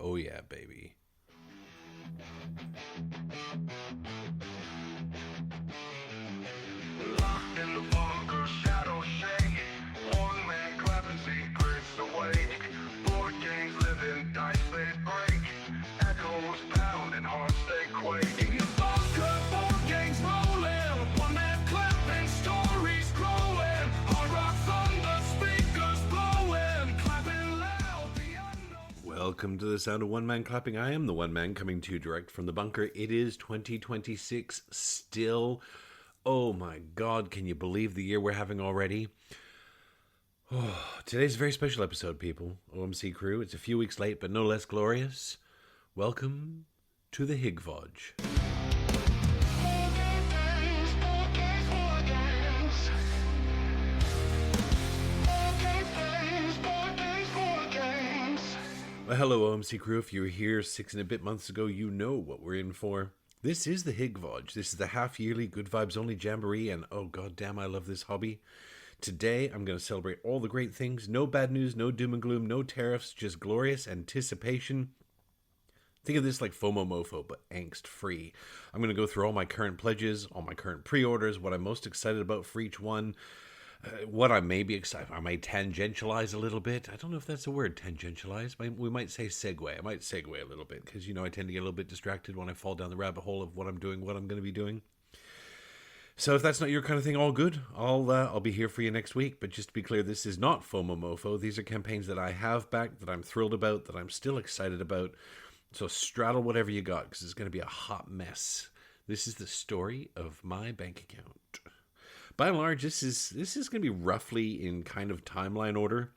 Oh yeah, baby. Locked in the bunker, shadows shake. One man clapping secrets awake. Board games living, dice they break. Echoes pound and hearts they quake. In your bunker, board games rolling. One man clapping, stories growing. Hard rock thunder, speakers blowing. Clapping loud, the unknown. Welcome to the sound of one man clapping. I am the one man coming to you direct from the bunker. It is 2026 still. Oh my God, can you believe the year we're having already? Oh, today's a very special episode, people. OMC crew, it's a few weeks late, but no less glorious. Welcome to the HYGVOJ. Well, hello, OMC crew. If you were here 6 and a bit months ago, you know what we're in for. This is the HYGVOJ. This is the half-yearly Good Vibes Only Jamboree, and oh goddamn, I love this hobby. Today, I'm going to celebrate all the great things. No bad news, no doom and gloom, no tariffs, just glorious anticipation. Think of this like FOMO MOFO, but angst-free. I'm going to go through all my current pledges, all my current pre-orders, what I'm most excited about for each one, what I may be excited. I may tangentialize a little bit. I don't know if that's a word, tangentialize. We might say segue. I might segue a little bit because, you know, I tend to get a little bit distracted when I fall down the rabbit hole of what I'm doing, what I'm going to be doing. So if that's not your kind of thing, all good. I'll be here for you next week. But just to be clear, this is not FOMO MOFO. These are campaigns that I have backed, that I'm thrilled about, that I'm still excited about. So straddle whatever you got because it's going to be a hot mess. This is the story of my bank account. By and large, this is going to be roughly in kind of timeline order.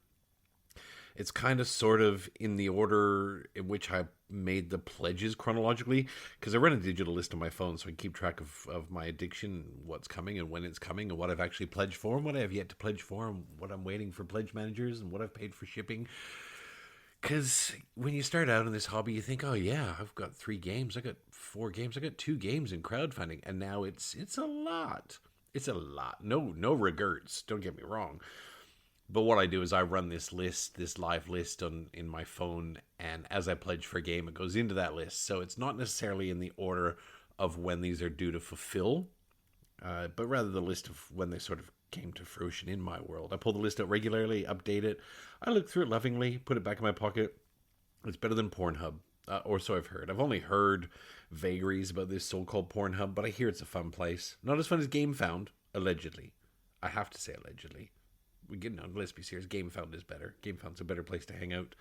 It's kind of sort of in the order in which I made the pledges chronologically, because I run a digital list on my phone so I can keep track of my addiction, what's coming and when it's coming, and what I've actually pledged for and what I have yet to pledge for, and what I'm waiting for pledge managers and what I've paid for shipping. Because when you start out in this hobby, you think, oh yeah, I've got 3 games, I got 4 games, I got 2 games in crowdfunding, and now it's a lot. It's a lot. No regrets, don't get me wrong. But what I do is I run this live list in my phone, and as I pledge for a game, it goes into that list. So it's not necessarily in the order of when these are due to fulfill, but rather the list of when they sort of came to fruition in my world. I pull the list out regularly, update it. I look through it lovingly, put it back in my pocket. It's better than Pornhub, or so I've heard. I've only heard vagaries about this so-called Pornhub, but I hear it's a fun place. Not as fun as GameFound, allegedly. I have to say allegedly. Let's be serious, GameFound is better. GameFound's a better place to hang out.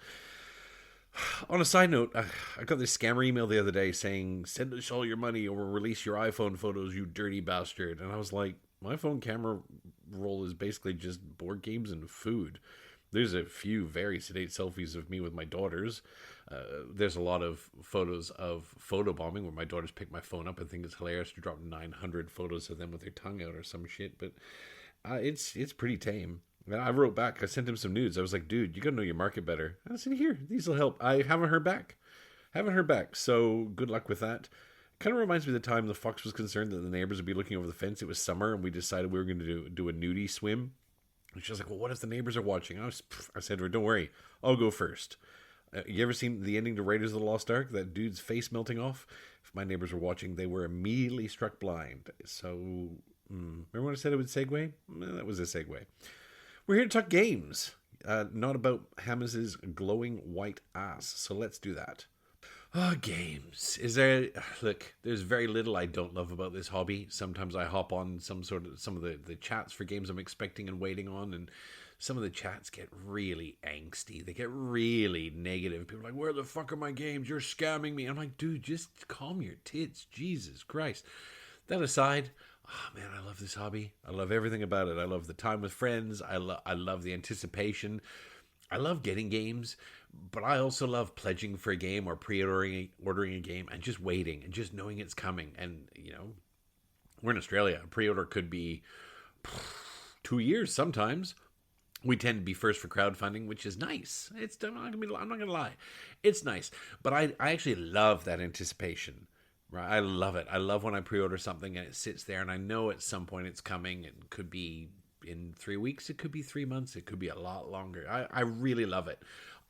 On a side note, I got this scammer email the other day saying, send us all your money or we'll release your iPhone photos, you dirty bastard. And I was like, my phone camera roll is basically just board games and food. There's a few very sedate selfies of me with my daughters. There's a lot of photos of photobombing where my daughters pick my phone up and think it's hilarious to drop 900 photos of them with their tongue out or some shit. But it's pretty tame. I wrote back. I sent him some nudes. I was like, dude, you got to know your market better. I said, here, these will help. I haven't heard back. So good luck with that. Kind of reminds me of the time the fox was concerned that the neighbors would be looking over the fence. It was summer and we decided we were going to do a nudie swim. And she was like, well, what if the neighbors are watching? I said to her, don't worry, I'll go first. You ever seen the ending to Raiders of the Lost Ark? That dude's face melting off? If my neighbors were watching, they were immediately struck blind. So, remember when I said it would segue? That was a segue. We're here to talk games, not about Hammers' glowing white ass. So let's do that. Games. Look, there's very little I don't love about this hobby. Sometimes I hop on some of the chats for games I'm expecting and waiting on, and some of the chats get really angsty. They get really negative. People are like, where the fuck are my games? You're scamming me. I'm like, dude, just calm your tits. Jesus Christ. That aside, oh man, I love this hobby. I love everything about it. I love the time with friends. I love the anticipation. I love getting games, but I also love pledging for a game or ordering a game and just waiting and just knowing it's coming. And, you know, we're in Australia. A pre-order could be 2 years sometimes. We tend to be first for crowdfunding, which is nice. I'm not gonna lie. It's nice. But I actually love that anticipation. Right? I love it. I love when I pre-order something and it sits there and I know at some point it's coming. It could be in 3 weeks. It could be 3 months. It could be a lot longer. I really love it.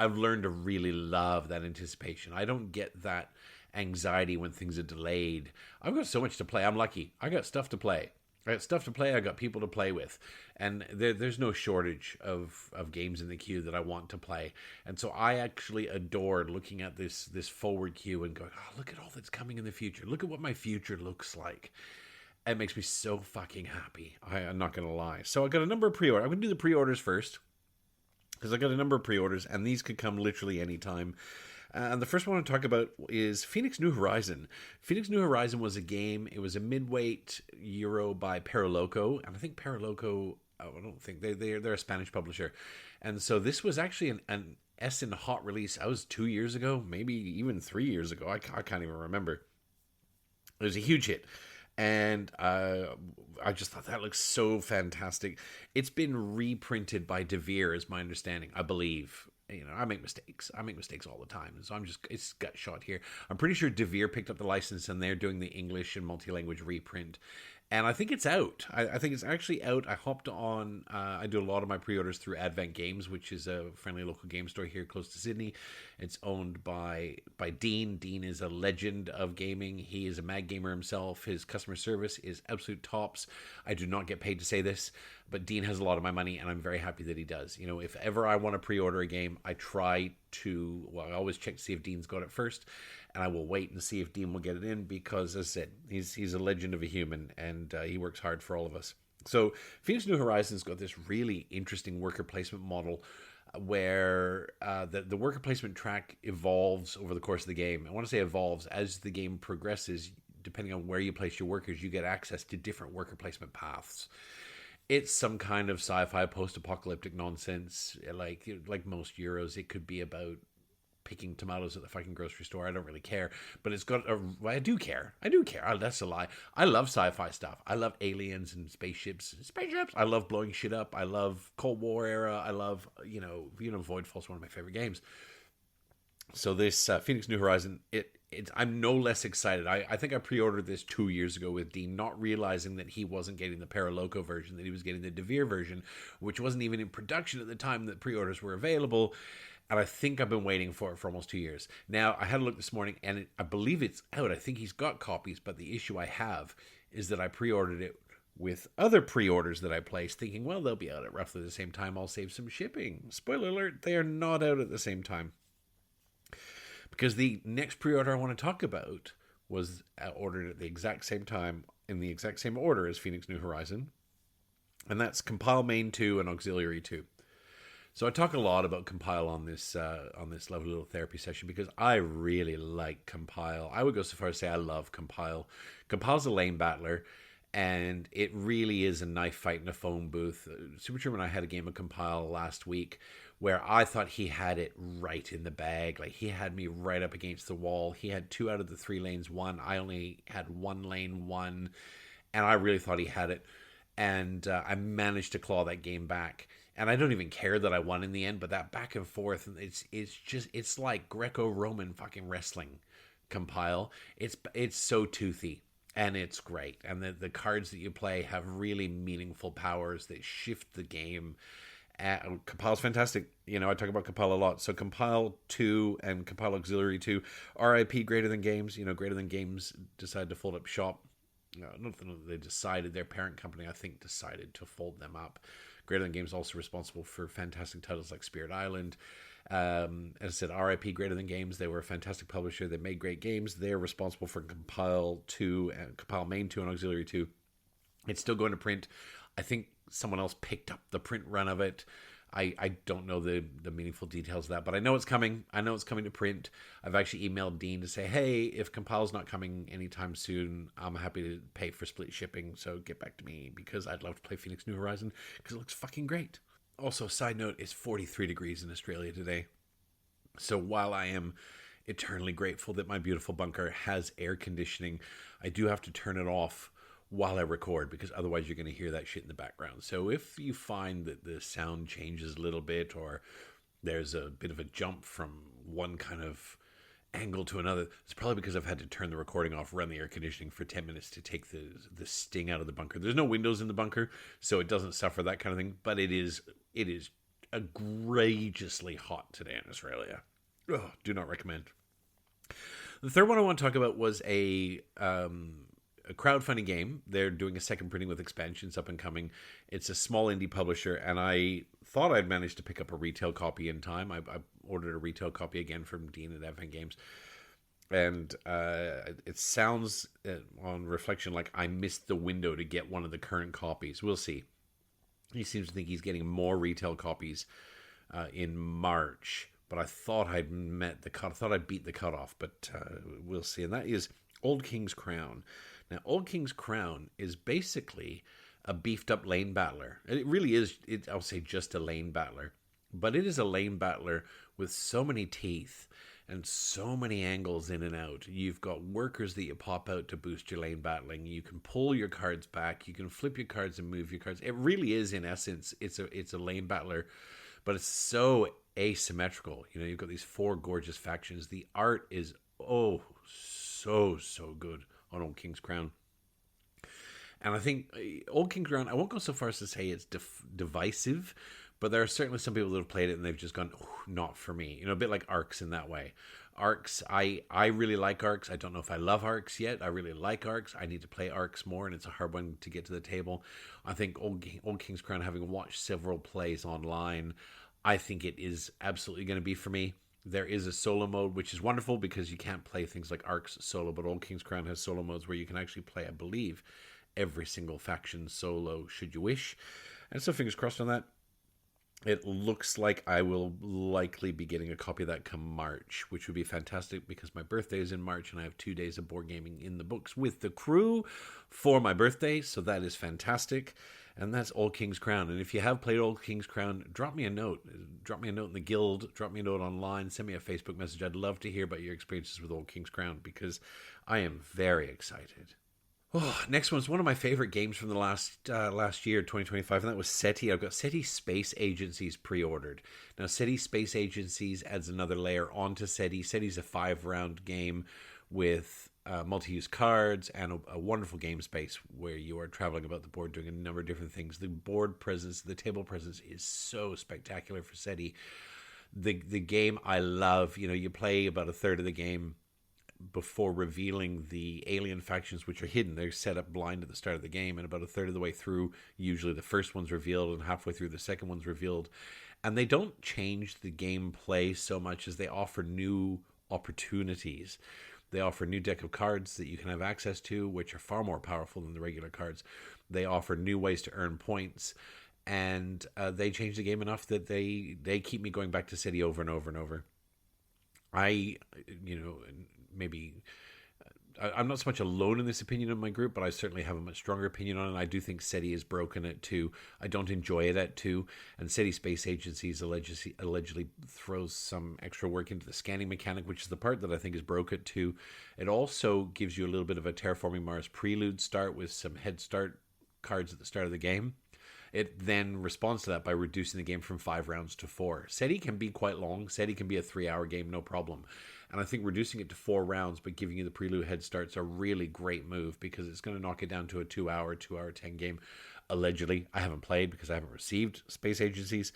I've learned to really love that anticipation. I don't get that anxiety when things are delayed. I've got so much to play. I'm lucky. I got stuff to play. I got stuff to play. I got people to play with, and there's no shortage of games in the queue that I want to play. And so I actually adore looking at this forward queue and going, oh, look at all that's coming in the future. Look at what my future looks like. It makes me so fucking happy. I'm not gonna lie. So I got a number of pre-orders. I'm gonna do the pre-orders first, because I got a number of pre-orders, and these could come literally anytime. And the first one I want to talk about is Phoenix New Horizon. Phoenix New Horizon was a game. It was a midweight Euro by Paraloco, and I think Paraloco, I don't think they're a Spanish publisher, and so this was actually an Essen hot release. I was 2 years ago, maybe even 3 years ago. I can't even remember. It was a huge hit. And I just thought that looks so fantastic. It's been reprinted by De Beer, is my understanding, I believe. You know, I make mistakes. I make mistakes all the time. So it's gut shot here. I'm pretty sure De Beer picked up the license and they're doing the English and multi-language reprint. And I think it's out. I think it's actually out. I hopped on, I do a lot of my pre-orders through Advent Games, which is a friendly local game store here close to Sydney. It's owned by Dean. Dean is a legend of gaming. He is a mad gamer himself. His customer service is absolute tops. I do not get paid to say this, but Dean has a lot of my money, and I'm very happy that he does. You know, if ever I want to pre-order a game, I always check to see if Dean's got it first, and I will wait and see if Dean will get it in, because, as I said, he's a legend of a human, and he works hard for all of us. So Phoenix New Horizons got this really interesting worker placement model where the worker placement track evolves over the course of the game. I want to say evolves as the game progresses. Depending on where you place your workers, you get access to different worker placement paths. It's some kind of sci-fi post-apocalyptic nonsense. Like most Euros, it could be about picking tomatoes at the fucking grocery store. I don't really care, but it's got I do care. That's a lie. I love sci-fi stuff. I love aliens and spaceships. I love blowing shit up. I love Cold War era. I love, Voidfall's one of my favorite games. So this Phoenix New Horizon, I'm no less excited. I think I pre-ordered this 2 years ago with Dean, not realizing that he wasn't getting the Paraloco version, that he was getting the De Beer version, which wasn't even in production at the time that pre-orders were available. And I think I've been waiting for it for almost 2 years. Now, I had a look this morning, and I believe it's out. I think he's got copies, but the issue I have is that I pre-ordered it with other pre-orders that I placed, thinking, well, they'll be out at roughly the same time. I'll save some shipping. Spoiler alert, they are not out at the same time. Because the next pre-order I want to talk about was ordered at the exact same time, in the exact same order as Phoenix New Horizon. And that's Compile Main 2 and Auxiliary 2. So I talk a lot about Compile on this lovely little therapy session because I really like Compile. I would go so far as to say I love Compile. Compile's a lane battler, and it really is a knife fight in a phone booth. Super Truman and I had a game of Compile last week where I thought he had it right in the bag. Like, he had me right up against the wall. He had 2 out of the 3 lanes won. I only had 1 lane won, and I really thought he had it. And I managed to claw that game back. And I don't even care that I won in the end, but that back and forth, it's like Greco-Roman fucking wrestling. Compile. It's so toothy, and it's great. And the cards that you play have really meaningful powers that shift the game. Compile's fantastic. I talk about Compile a lot. So Compile 2 and Compile Auxiliary 2, RIP Greater Than Games. Greater Than Games decided to fold up shop. Not that they decided, their parent company, I think, decided to fold them up. Greater Than Games also responsible for fantastic titles like Spirit Island. As I said, RIP Greater Than Games. They were a fantastic publisher. They made great games. They're responsible for Compile 2 and Compile Main 2 and Auxiliary 2. It's still going to print. I think someone else picked up the print run of it. I don't know the meaningful details of that, but I know it's coming. I know it's coming to print. I've actually emailed Dean to say, hey, if Compile's not coming anytime soon, I'm happy to pay for split shipping, so get back to me, because I'd love to play Phoenix New Horizon, because it looks fucking great. Also, side note, it's 43 degrees in Australia today. So while I am eternally grateful that my beautiful bunker has air conditioning, I do have to turn it off while I record, because otherwise you're going to hear that shit in the background. So if you find that the sound changes a little bit, or there's a bit of a jump from one kind of angle to another, it's probably because I've had to turn the recording off, run the air conditioning for 10 minutes to take the sting out of the bunker. There's no windows in the bunker, so it doesn't suffer that kind of thing, but it is egregiously hot today in Australia. Oh, do not recommend. The third one I want to talk about was a crowdfunding game. They're doing a second printing with expansions up and coming. It's a small indie publisher, and I thought I'd managed to pick up a retail copy in time. I ordered a retail copy again from Dean at Advent Games. And it sounds, on reflection, like I missed the window to get one of the current copies. We'll see. He seems to think he's getting more retail copies in March. But I thought I'd beat the cutoff. But we'll see. And that is Old King's Crown. Now, Old King's Crown is basically a beefed up lane battler. It really is, I'll say, just a lane battler. But it is a lane battler with so many teeth and so many angles in and out. You've got workers that you pop out to boost your lane battling. You can pull your cards back. You can flip your cards and move your cards. It really is, in essence, it's a lane battler, but it's so asymmetrical. You know, you've got these 4 gorgeous factions. The art is so good on Old King's Crown. And I think Old King's Crown, I won't go so far as to say it's divisive, but there are certainly some people that have played it and they've just gone, not for me. You know, a bit like Arcs in that way. Arcs, I really like Arcs. I don't know if I love Arcs yet. I really like Arcs. I need to play Arcs more, and it's a hard one to get to the table. I think Old King's Crown, having watched several plays online, I think it is absolutely going to be for me. There is a solo mode, which is wonderful because you can't play things like Arcs solo, but Old King's Crown has solo modes where you can actually play, I believe, every single faction solo, should you wish. And so fingers crossed on that. It looks like I will likely be getting a copy of that come March, which would be fantastic because my birthday is in March and I have 2 days of board gaming in the books with the crew for my birthday. So that is fantastic. And that's Old King's Crown. And if you have played Old King's Crown, drop me a note. Drop me a note in the guild. Drop me a note online. Send me a Facebook message. I'd love to hear about your experiences with Old King's Crown because I am very excited. Oh, next one's one of my favorite games from the last year, 2025, and that was SETI. I've got SETI Space Agencies pre-ordered. Now, SETI Space Agencies adds another layer onto SETI. SETI's a 5-round game with multi-use cards and a wonderful game space where you are traveling about the board doing a number of different things. The board presence, the table presence is so spectacular for SETI. The game I love. You know, you play about a third of the game before revealing the alien factions, which are hidden. They're set up blind at the start of the game, and about a third of the way through, usually the first one's revealed, and halfway through the second one's revealed. And they don't change the gameplay so much as they offer new opportunities. They offer a new deck of cards that you can have access to, which are far more powerful than the regular cards. They offer new ways to earn points, and they change the game enough that they keep me going back to SETI over and over and over. I'm not so much alone in this opinion in my group, but I certainly have a much stronger opinion on it. I do think SETI is broken at 2. I don't enjoy it at 2. And SETI Space Agencies allegedly throws some extra work into the scanning mechanic, which is the part that I think is broke at 2. It also gives you a little bit of a Terraforming Mars prelude start with some head start cards at the start of the game. It then responds to that by reducing the game from 5 rounds to 4. SETI can be quite long. SETI can be a 3-hour game, no problem. And I think reducing it to 4 rounds but giving you the prelude head start's a really great move because it's going to knock it down to a 2-hour 10 game, allegedly. I haven't played because I haven't received Space Agencies.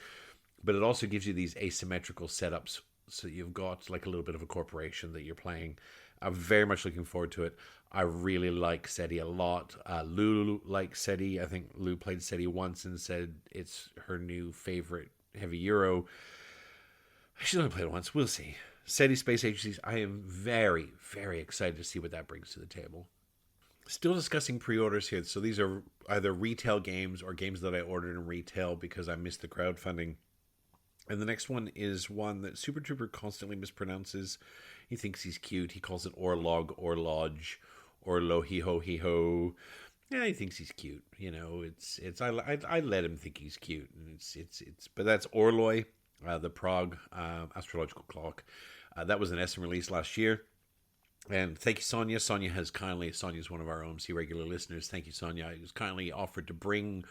But it also gives you these asymmetrical setups. So you've got like a little bit of a corporation that you're playing. I'm very much looking forward to it. I really like SETI a lot. Lou likes SETI. I think Lou played SETI once and said it's her new favorite heavy Euro. She's only played it once. We'll see. SETI Space Agencies, I am very, very excited to see what that brings to the table. Still discussing pre-orders here. So these are either retail games or games that I ordered in retail because I missed the crowdfunding. And the next one is one that Super Trooper constantly mispronounces. He thinks he's cute. He calls it Orlog, Orlodge, Orlo-hee-ho-hee-ho. Yeah, he thinks he's cute. You know, I let him think he's cute. And but that's Orloi, the Prague astrological clock. That was an Essen release last year. And thank you, Sonia. Sonia's one of our OMC regular listeners. Thank you, Sonia. It was kindly offered to bring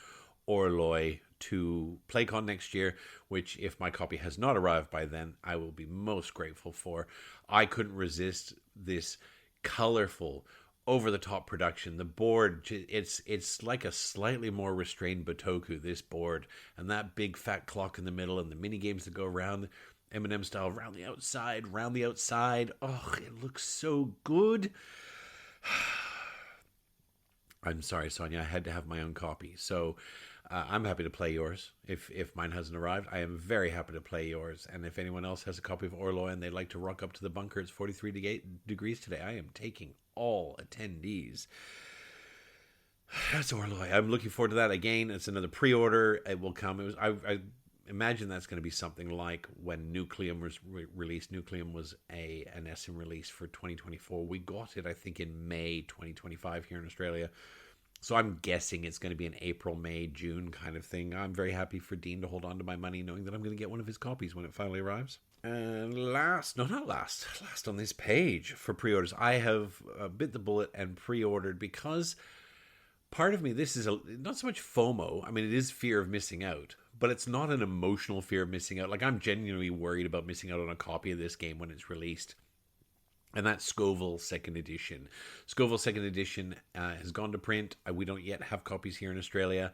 Orloi to PlayCon next year, which, if my copy has not arrived by then, I will be most grateful for. I couldn't resist this colorful, over the top production. The board, it's like a slightly more restrained Botoku, this board, and that big fat clock in the middle, and the mini games that go around Eminem style, round the outside, round the outside. Oh, it looks so good. I'm sorry, Sonia, I had to have my own copy. So I'm happy to play yours. If mine hasn't arrived, I am very happy to play yours. And if anyone else has a copy of Orloy and they'd like to rock up to the bunker, it's 43 degrees today. I am taking all attendees. That's Orloy. I'm looking forward to that. Again, it's another pre-order. It will come. I imagine that's going to be something like when Nucleum was released. Nucleum was an SM release for 2024. We got it, I think, in May 2025 here in Australia. So I'm guessing it's going to be an April, May, June kind of thing. I'm very happy for Dean to hold on to my money, knowing that I'm going to get one of his copies when it finally arrives. And last on this page for pre-orders, I have bit the bullet and pre-ordered because part of me, this is not so much FOMO. I mean, it is fear of missing out, but it's not an emotional fear of missing out. Like, I'm genuinely worried about missing out on a copy of this game when it's released. And that's Scoville 2nd Edition. Scoville 2nd Edition has gone to print. We don't yet have copies here in Australia.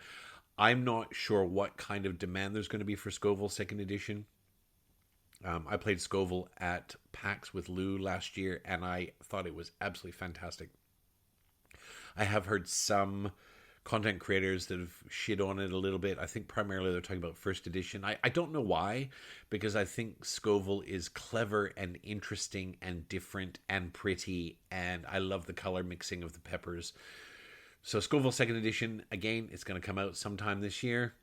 I'm not sure what kind of demand there's going to be for Scoville 2nd Edition. I played Scoville at PAX with Lou last year, and I thought it was absolutely fantastic. I have heard some content creators that have shit on it a little bit. I think primarily they're talking about 1st edition. I don't know why, because I think Scoville is clever and interesting and different and pretty, and I love the color mixing of the peppers. So Scoville 2nd edition, again, it's going to come out sometime this year.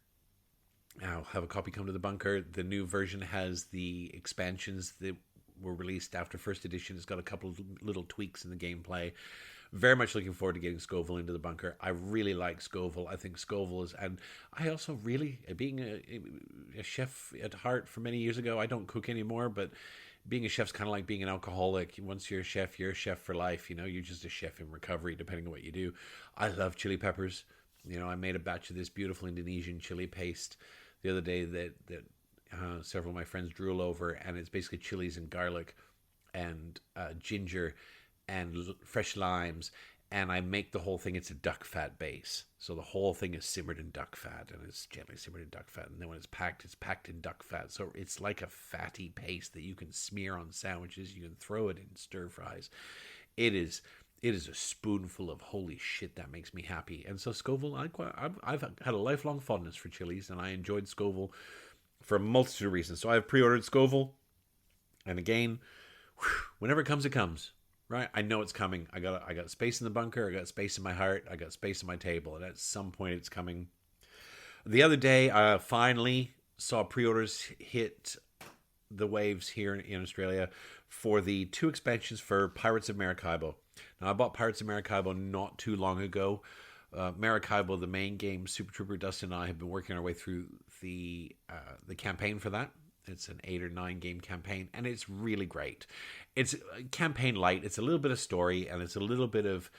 I'll have a copy come to the bunker. The new version has the expansions that were released after 1st edition. It's got a couple of little tweaks in the gameplay. Very much looking forward to getting Scoville into the bunker. I really like Scoville. I think Scoville is, and I also really, being a chef at heart for many years ago, I don't cook anymore, but being a chef's kind of like being an alcoholic. Once you're a chef for life. You know, you're just a chef in recovery, depending on what you do. I love chili peppers. You know, I made a batch of this beautiful Indonesian chili paste the other day that several of my friends drool over, and it's basically chilies and garlic and ginger and fresh limes, and I make the whole thing. It's a duck fat base, so the whole thing is simmered in duck fat, and it's gently simmered in duck fat, and then when it's packed in duck fat, so it's like a fatty paste that you can smear on sandwiches. You can throw it in stir fries. It is a spoonful of holy shit. That makes me happy. And so Scoville, I've had a lifelong fondness for chilies, and I enjoyed Scoville for a multitude of reasons. So I've pre-ordered Scoville, and again, whenever it comes, it comes. Right, I know it's coming. I got space in the bunker. I got space in my heart. I got space in my table, and at some point, it's coming. The other day, I finally saw pre-orders hit the waves here in Australia for the 2 expansions for Pirates of Maracaibo. Now, I bought Pirates of Maracaibo not too long ago. Maracaibo, the main game, Super Trooper Dustin and I have been working our way through the campaign for that. It's an 8 or 9 game campaign, and it's really great. It's campaign light. It's a little bit of story, and it's a little bit of,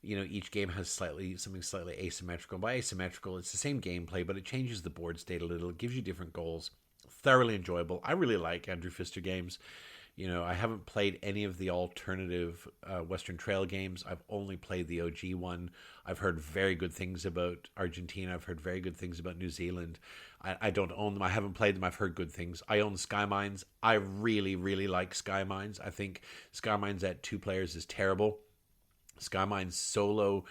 you know, each game has something slightly asymmetrical. By asymmetrical, it's the same gameplay, but it changes the board state a little. It gives you different goals. Thoroughly enjoyable. I really like Andrew Pfister games. You know, I haven't played any of the alternative Western Trail games. I've only played the OG one. I've heard very good things about Argentina. I've heard very good things about New Zealand. I don't own them. I haven't played them. I've heard good things. I own Sky Mines. I really, really like Sky Mines. I think Sky Mines at 2 players is terrible. Sky Mines solo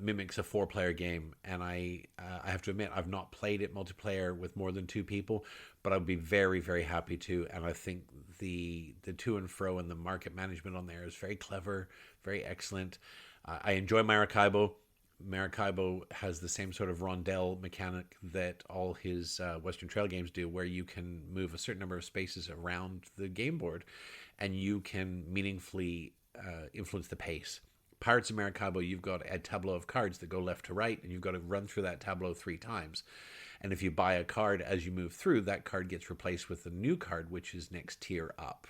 mimics a 4-player game, and I have to admit, I've not played it multiplayer with more than 2 people, but I'd be very, very happy to. And I think the to and fro and the market management on there is very clever, very excellent. I enjoy Maracaibo. Maracaibo has the same sort of rondelle mechanic that all his Western Trail games do, where you can move a certain number of spaces around the game board, and you can meaningfully influence the pace. Pirates of Maracaibo, you've got a tableau of cards that go left to right, and you've got to run through that tableau 3 times. And if you buy a card as you move through, that card gets replaced with a new card, which is next tier up.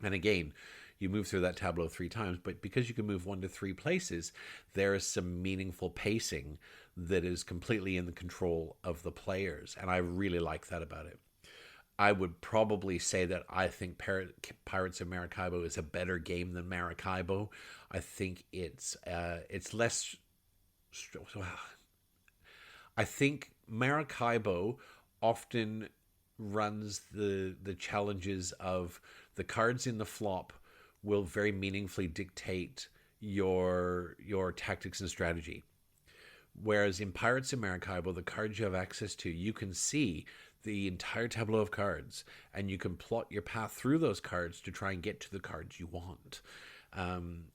And again, you move through that tableau 3 times, but because you can move 1 to 3 places, there is some meaningful pacing that is completely in the control of the players, and I really like that about it. I would probably say that I think Pirates of Maracaibo is a better game than Maracaibo. I think it's less. I think Maracaibo often runs the challenges of the cards in the flop will very meaningfully dictate your tactics and strategy. Whereas in Pirates of Maracaibo, the cards you have access to, you can see the entire tableau of cards, and you can plot your path through those cards to try and get to the cards you want.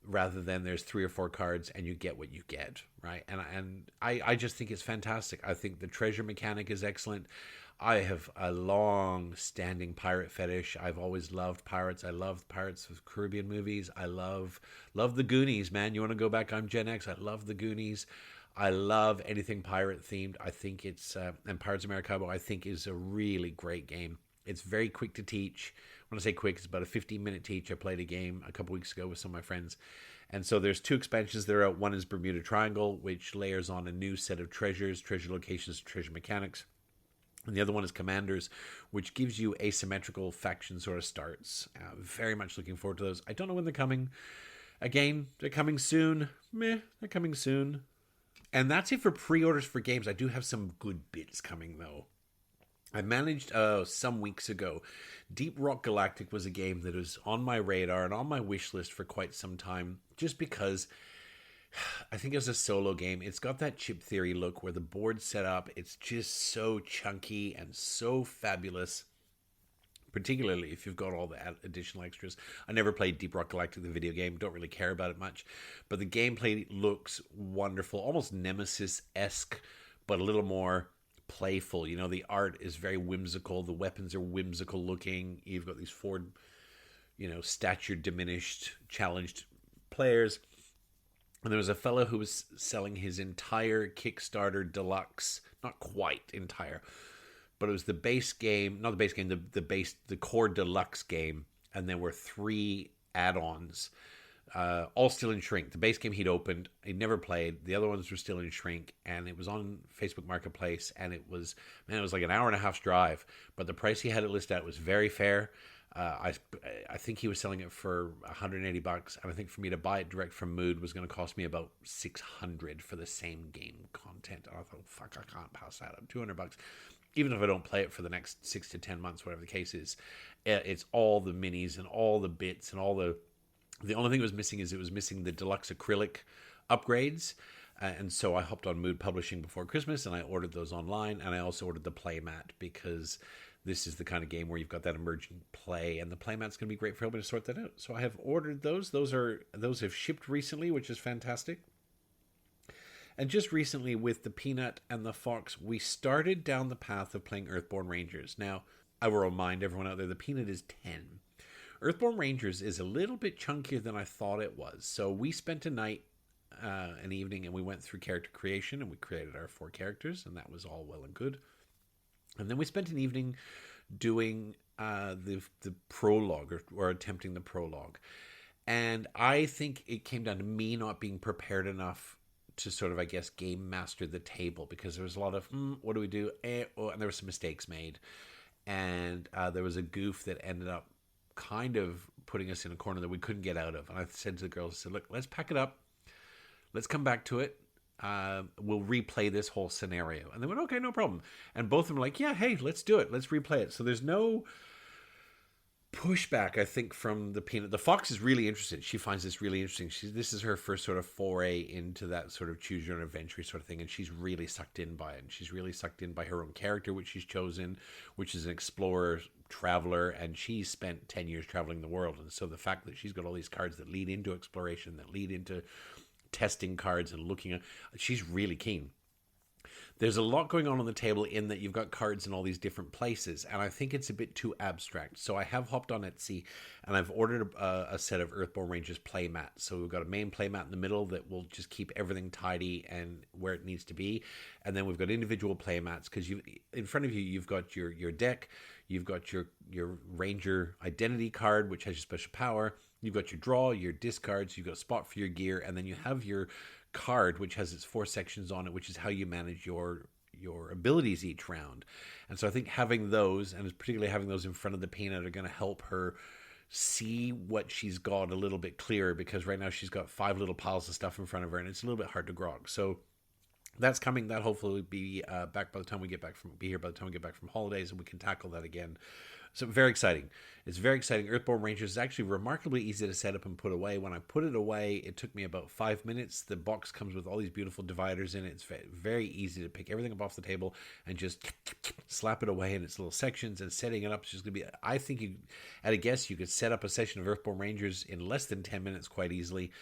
Rather than there's 3 or 4 cards and you get what you get, right? And I just think it's fantastic. I think the treasure mechanic is excellent. I have a long-standing pirate fetish. I've always loved pirates. I love Pirates of the Caribbean movies. I love the Goonies, man. You want to go back? I'm Gen X. I love the Goonies. I love anything pirate themed. I think it's and Pirates of Maracaibo, I think, is a really great game. It's very quick to teach. When I say quick, it's about a 15-minute teach. I played a game a couple weeks ago with some of my friends. And so there's 2 expansions that are out. One is Bermuda Triangle, which layers on a new set of treasures, treasure locations, treasure mechanics. And the other one is Commanders, which gives you asymmetrical faction sort of starts. Very much looking forward to those. I don't know when they're coming. Again, they're coming soon. They're coming soon. And that's it for pre-orders for games. I do have some good bits coming, though. I managed, some weeks ago, Deep Rock Galactic was a game that was on my radar and on my wish list for quite some time, just because I think it's a solo game. It's got that Chip Theory look where the board's set up. It's just so chunky and so fabulous, particularly if you've got all the additional extras. I never played Deep Rock Galactic, the video game. Don't really care about it much. But the gameplay looks wonderful, almost Nemesis-esque, but a little more playful. You know, the art is very whimsical. The weapons are whimsical looking. You've got these 4, stature diminished, challenged players. And there was a fellow who was selling his entire Kickstarter deluxe, not quite entire, but it was the base game, not the base game, the core deluxe game. And there were 3 add-ons, all still in shrink. The base game he'd opened, he'd never played. The other ones were still in shrink, and it was on Facebook Marketplace, and it was like an hour and a half's drive, but the price he had it listed at was very fair. I think he was selling it for $180, and I think for me to buy it direct from Mood was going to cost me about $600 for the same game content. And I thought, fuck, I can't pass that up. $200, even if I don't play it for the next 6 to 10 months, whatever the case is. It's all the minis and all the bits and all the only thing it was missing is it was missing the deluxe acrylic upgrades. And so I hopped on Mood Publishing before Christmas, and I ordered those online, and I also ordered the playmat because this is the kind of game where you've got that emergent play, and the playmat's going to be great for helping to sort that out. So I have ordered those. Those have shipped recently, which is fantastic. And just recently with the Peanut and the Fox, we started down the path of playing Earthborn Rangers. Now, I will remind everyone out there, the Peanut is 10. Earthborn Rangers is a little bit chunkier than I thought it was. So we spent a night, an evening, and we went through character creation, and we created our 4 characters, and that was all well and good. And then we spent an evening doing the prologue, or attempting the prologue. And I think it came down to me not being prepared enough to sort of, I guess, game master the table, because there was a lot of, what do we do? And there were some mistakes made. And there was a goof that ended up kind of putting us in a corner that we couldn't get out of. And I said to the girls, I said, look, let's pack it up. Let's come back to it. We'll replay this whole scenario. And they went, okay, no problem. And both of them were like, yeah, hey, let's do it. Let's replay it. So there's no pushback, I think, from the Peanut. The Fox is really interested. She finds this really interesting. This is her first sort of foray into that sort of choose your own adventure sort of thing, and she's really sucked in by it. And she's really sucked in by her own character, which she's chosen, which is an explorer, traveler, and she's spent 10 years traveling the world. And so the fact that she's got all these cards that lead into exploration, that lead into testing cards and looking at, she's really keen. There's a lot going on the table in that you've got cards in all these different places, and I think it's a bit too abstract. So I have hopped on Etsy, and I've ordered a set of Earthborn Rangers playmat. So we've got a main playmat in the middle that will just keep everything tidy and where it needs to be. And then we've got individual playmats, because in front of you, you've got your deck, you've got your Ranger identity card, which has your special power, you've got your draw, your discards, you've got a spot for your gear, and then you have your card, which has its 4 sections on it, which is how you manage your your abilities each round. And so I think having those, and particularly having those in front of the peanut, are going to help her see what she's got a little bit clearer, because right now she's got 5 little piles of stuff in front of her and it's a little bit hard to grok. So that's coming. That hopefully will be back by the time we get back from holidays, and we can tackle that again. So very exciting. It's very exciting. Earthborn Rangers is actually remarkably easy to set up and put away. When I put it away, it took me about 5 minutes. The box comes with all these beautiful dividers in it. It's very easy to pick everything up off the table and just slap it away in its little sections. And setting it up is just going to be, I think, at a guess, you could set up a session of Earthborn Rangers in less than 10 minutes quite easily.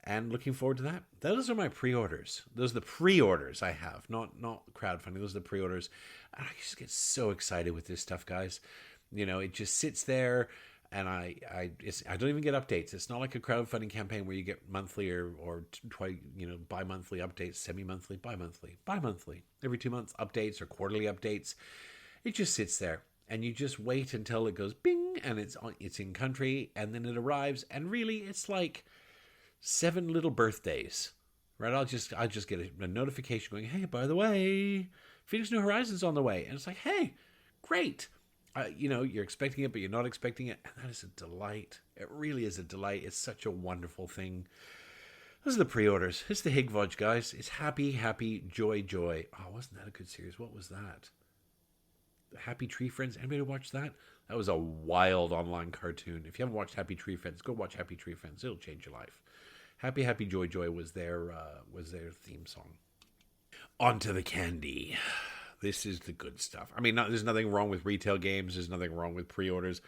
And looking forward to that. Those are my pre-orders. Those are the pre-orders I have, not crowdfunding. Those are the pre-orders. And I just get so excited with this stuff, guys. You know, it just sits there, and I don't even get updates. It's not like a crowdfunding campaign where you get monthly or bi-monthly updates, semi-monthly, bi-monthly, every 2 months updates or quarterly updates. It just sits there, and you just wait until it goes bing, and it's in country, and then it arrives, and really it's like 7 little birthdays, right? I'll just get a notification going, hey, by the way, Phoenix New Horizons on the way, and it's like, hey, great. You're expecting it, but you're not expecting it. And that is a delight. It really is a delight. It's such a wonderful thing. Those are the pre-orders. It's the HYGVOJ, guys. It's happy, happy, joy, joy. Oh, wasn't that a good series? What was that? The Happy Tree Friends. Anybody watch that? That was a wild online cartoon. If you haven't watched Happy Tree Friends, go watch Happy Tree Friends. It'll change your life. Happy, happy, joy, joy was their theme song. On to the candy. This is the good stuff. I mean, there's nothing wrong with retail games. There's nothing wrong with pre-orders.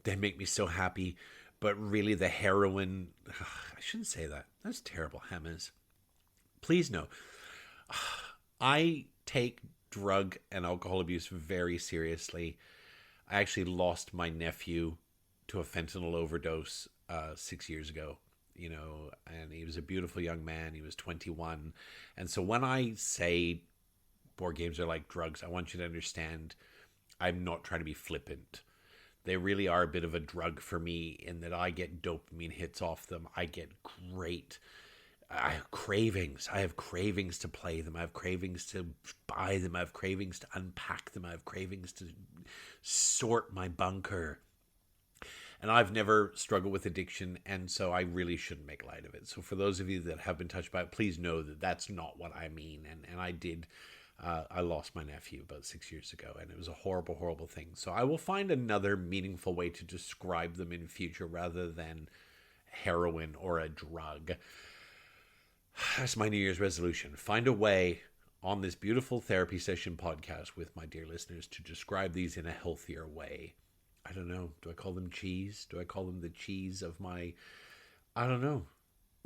They make me so happy. But really, the heroin... I shouldn't say that. That's terrible, Hammers. Please no. I take drug and alcohol abuse very seriously. I actually lost my nephew to a fentanyl overdose 6 years ago. And he was a beautiful young man. He was 21. And so when I say board games are like drugs, I want you to understand I'm not trying to be flippant. They really are a bit of a drug for me in that I get dopamine hits off them. I get I have cravings. I have cravings to play them. I have cravings to buy them. I have cravings to unpack them. I have cravings to sort my bunker. And I've never struggled with addiction, and so I really shouldn't make light of it. So for those of you that have been touched by it, please know that that's not what I mean. And I did... I lost my nephew about 6 years ago, and it was a horrible, horrible thing. So I will find another meaningful way to describe them in future rather than heroin or a drug. That's my New Year's resolution. Find a way on this beautiful therapy session podcast with my dear listeners to describe these in a healthier way. I don't know. Do I call them cheese? Do I call them the cheese of my... I don't know.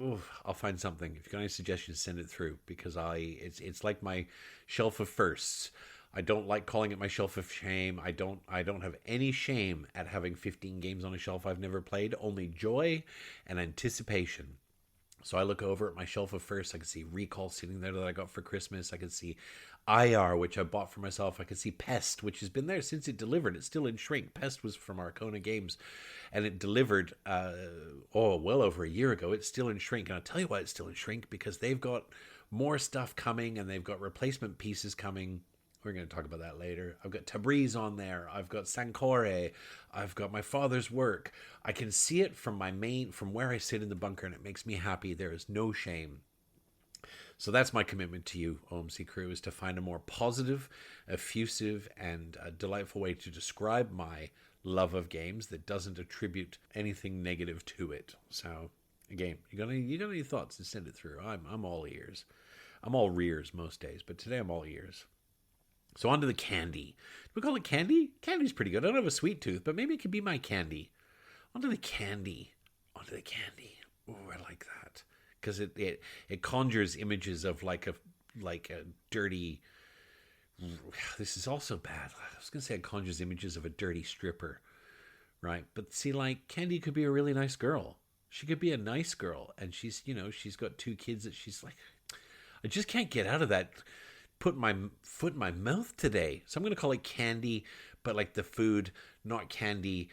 Oof, I'll find something. If you've got any suggestions, send it through, because it's like my shelf of firsts. I don't like calling it my shelf of shame. I don't have any shame at having 15 games on a shelf I've never played, only joy and anticipation. So I look over at my shelf of firsts. I can see Recall sitting there that I got for Christmas. I can see IR, which I bought for myself. I can see Pest, which has been there since it delivered. It's still in shrink. Pest was from Arcona Games, and it delivered well over a year ago. It's still in shrink, and I'll tell you why it's still in shrink, because they've got more stuff coming, and they've got replacement pieces coming. We're going to talk about that later. I've got Tabriz on there. I've got Sancore. I've got my father's work. I can see it from where I sit in the bunker, and it makes me happy. There is no shame. So that's my commitment to you, OMC crew, is to find a more positive, effusive, and delightful way to describe my love of games that doesn't attribute anything negative to it. So, again, you got any thoughts, to send it through. I'm all ears. I'm all rears most days, but today I'm all ears. So on to the candy. Do we call it candy? Candy's pretty good. I don't have a sweet tooth, but maybe it could be my candy. On to the candy. Oh, I like that. Because it conjures images of like a dirty... This is also bad. I was going to say it conjures images of a dirty stripper, right? But see, like, Candy could be a really nice girl. She could be a nice girl, and she's got 2 kids that she's like, I just can't get out of that. Put my foot in my mouth today. So I'm going to call it Candy, but like the food, not Candy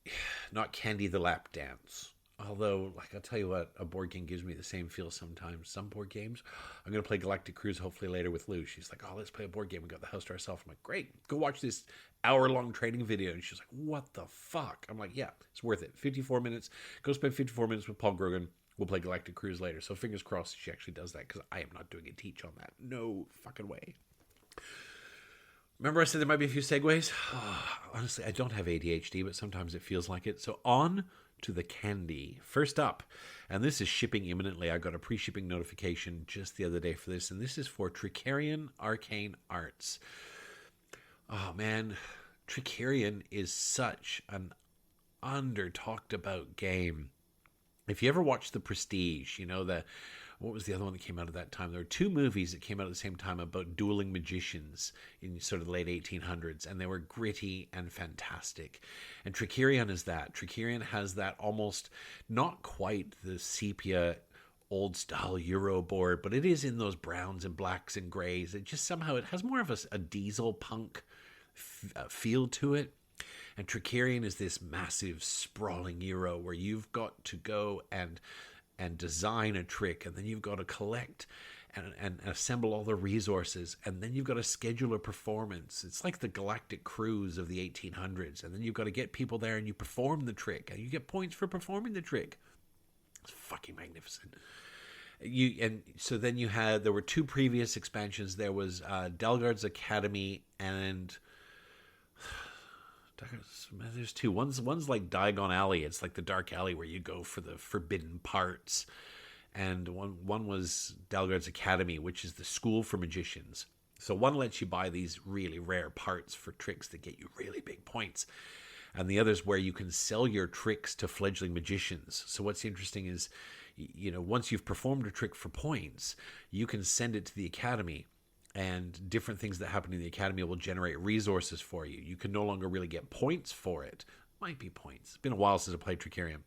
the lap dance. Although, like, I'll tell you what, a board game gives me the same feel sometimes. Some board games, I'm going to play Galactic Cruise hopefully later with Lou. She's like, oh, let's play a board game. We got the house to ourselves. I'm like, great, go watch this hour-long training video. And she's like, what the fuck? I'm like, yeah, it's worth it. 54 minutes. Go spend 54 minutes with Paul Grogan. We'll play Galactic Cruise later. So fingers crossed she actually does that, because I am not doing a teach on that. No fucking way. Remember I said there might be a few segues? Honestly, I don't have ADHD, but sometimes it feels like it. So on to the candy. First up, and this is shipping imminently. I got a pre-shipping notification just the other day for this, and this is for Trickerion Arcane Arts. Oh man, Trickerion is such an under-talked about game. If you ever watch The Prestige, you know, what was the other one that came out at that time? There were two movies that came out at the same time about dueling magicians in sort of the late 1800s, and they were gritty and fantastic. And Trickerion is that. Trickerion has that almost, not quite the sepia old-style Euro board, but it is in those browns and blacks and grays. It just somehow, it has more of a diesel punk feel to it. And Trickerion is this massive, sprawling Euro where you've got to go and design a trick, and then you've got to collect and assemble all the resources, and then you've got to schedule a performance. It's like the Galactic Cruise of the 1800s, and then you've got to get people there and you perform the trick, and you get points for performing the trick. It's fucking magnificent. So then there were two previous expansions. There was Dalgard's Academy, and there's two. One's like Diagon Alley. It's like the dark alley where you go for the forbidden parts. And one was Dalgard's Academy, which is the school for magicians. So one lets you buy these really rare parts for tricks that get you really big points. And the other's where you can sell your tricks to fledgling magicians. So what's interesting is, you know, once you've performed a trick for points, you can send it to the academy, and different things that happen in the academy will generate resources for you. You can no longer really get points for it. Might be points. It's been a while since I played Trickerion.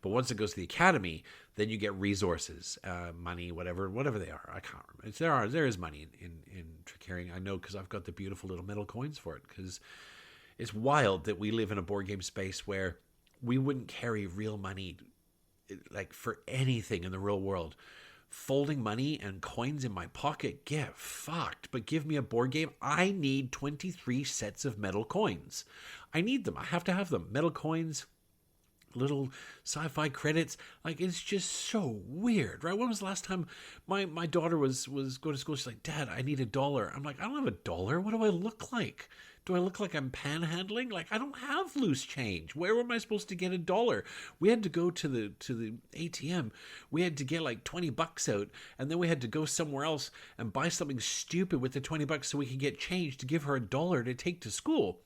But once it goes to the academy, then you get resources, money, whatever they are. I can't remember. There is money in Trickerion. I know because I've got the beautiful little metal coins for it. Because it's wild that we live in a board game space where we wouldn't carry real money, like, for anything in the real world. Folding money and coins in my pocket, get fucked. But give me a board game. I need 23 sets of metal coins. I need them. I have to have them. Metal coins, little sci-fi credits. Like, it's just so weird, right? When was the last time my daughter was going to school? She's like, Dad, I need $1. I'm like, I don't have $1. What do I look like? Do I look like I'm panhandling? Like, I don't have loose change. Where am I supposed to get $1? We had to go to the ATM. We had to get like $20 out, and then we had to go somewhere else and buy something stupid with the $20 so we could get change to give her $1 to take to school.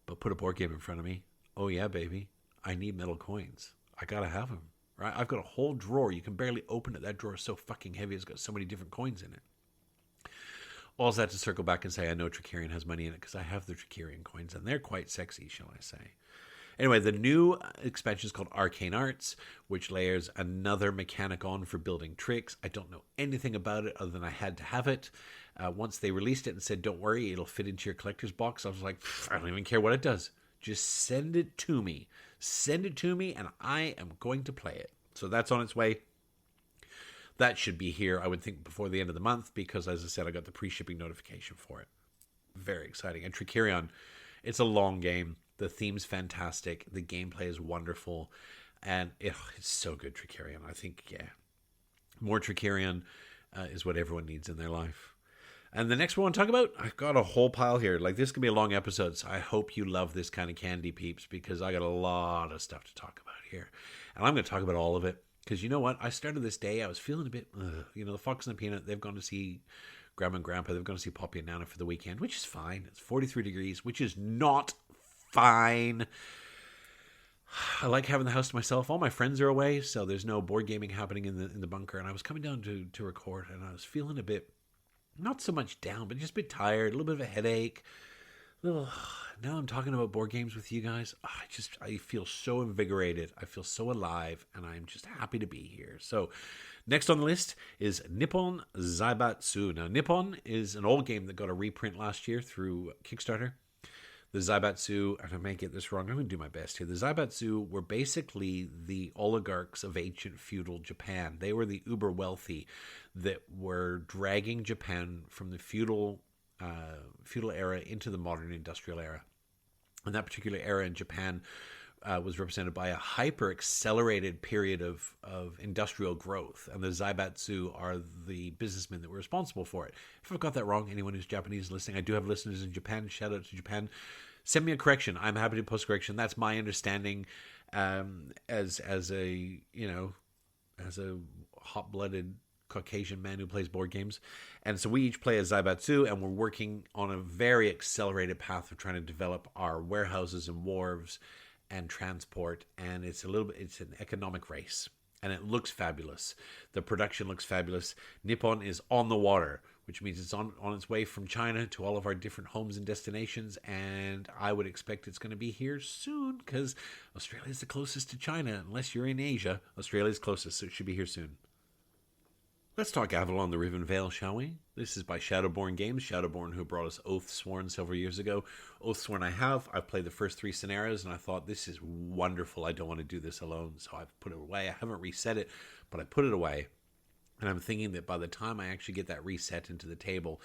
But put a board game in front of me. Oh yeah, baby. I need metal coins. I gotta have them, right? I've got a whole drawer. You can barely open it. That drawer is so fucking heavy. It's got so many different coins in it. All that to circle back and say I know Trickerion has money in it because I have the Trickerion coins, and they're quite sexy, shall I say. Anyway, the new expansion is called Arcane Arts, which layers another mechanic on for building tricks. I don't know anything about it other than I had to have it. Once they released it and said, don't worry, it'll fit into your collector's box, I was like, I don't even care what it does. Just send it to me. Send it to me, and I am going to play it. So that's on its way. That should be here, I would think, before the end of the month, because, as I said, I got the pre-shipping notification for it. Very exciting. And Trickerion, it's a long game. The theme's fantastic. The gameplay is wonderful. And it's so good, Trickerion. I think, yeah, more Trickerion is what everyone needs in their life. And the next one I want to talk about, I've got a whole pile here. Like, this could be a long episode, so I hope you love this kind of candy, peeps, because I got a lot of stuff to talk about here. And I'm going to talk about all of it. Because you know what? I started this day, I was feeling a bit, the Fox and the Peanut, they've gone to see Grandma and Grandpa, they've gone to see Poppy and Nana for the weekend, which is fine. It's 43 degrees, which is not fine. I like having the house to myself. All my friends are away, so there's no board gaming happening in the bunker. And I was coming down to record, and I was feeling a bit, not so much down, but just a bit tired, a little bit of a headache. Now I'm talking about board games with you guys. I feel so invigorated. I feel so alive, and I'm just happy to be here. So next on the list is Nippon Zaibatsu. Now, Nippon is an old game that got a reprint last year through Kickstarter. The Zaibatsu, and I may get this wrong, I'm going to do my best here. The Zaibatsu were basically the oligarchs of ancient feudal Japan. They were the uber wealthy that were dragging Japan from the feudal era into the modern industrial era. And that particular era in Japan was represented by a hyper-accelerated period of industrial growth. And the Zaibatsu are the businessmen that were responsible for it. If I've got that wrong, anyone who's Japanese listening, I do have listeners in Japan. Shout out to Japan. Send me a correction. I'm happy to post correction. That's my understanding as a hot-blooded Caucasian man who plays board games. And so we each play a Zaibatsu, and we're working on a very accelerated path of trying to develop our warehouses and wharves and transport, and it's an economic race, and it looks fabulous. The production looks fabulous. Nippon is on the water, which means it's on its way from China to all of our different homes and destinations, and I would expect it's going to be here soon, because Australia is the closest to China. Unless you're in Asia, Australia's closest, so it should be here soon. Let's talk Avalon the Riven Vale, shall we? This is by Shadowborn Games. Shadowborn, who brought us Oathsworn several years ago. Oathsworn I've played the first 3 scenarios, and I thought, this is wonderful. I don't want to do this alone, so I've put it away. I haven't reset it, but I put it away. And I'm thinking that by the time I actually get that reset into the table,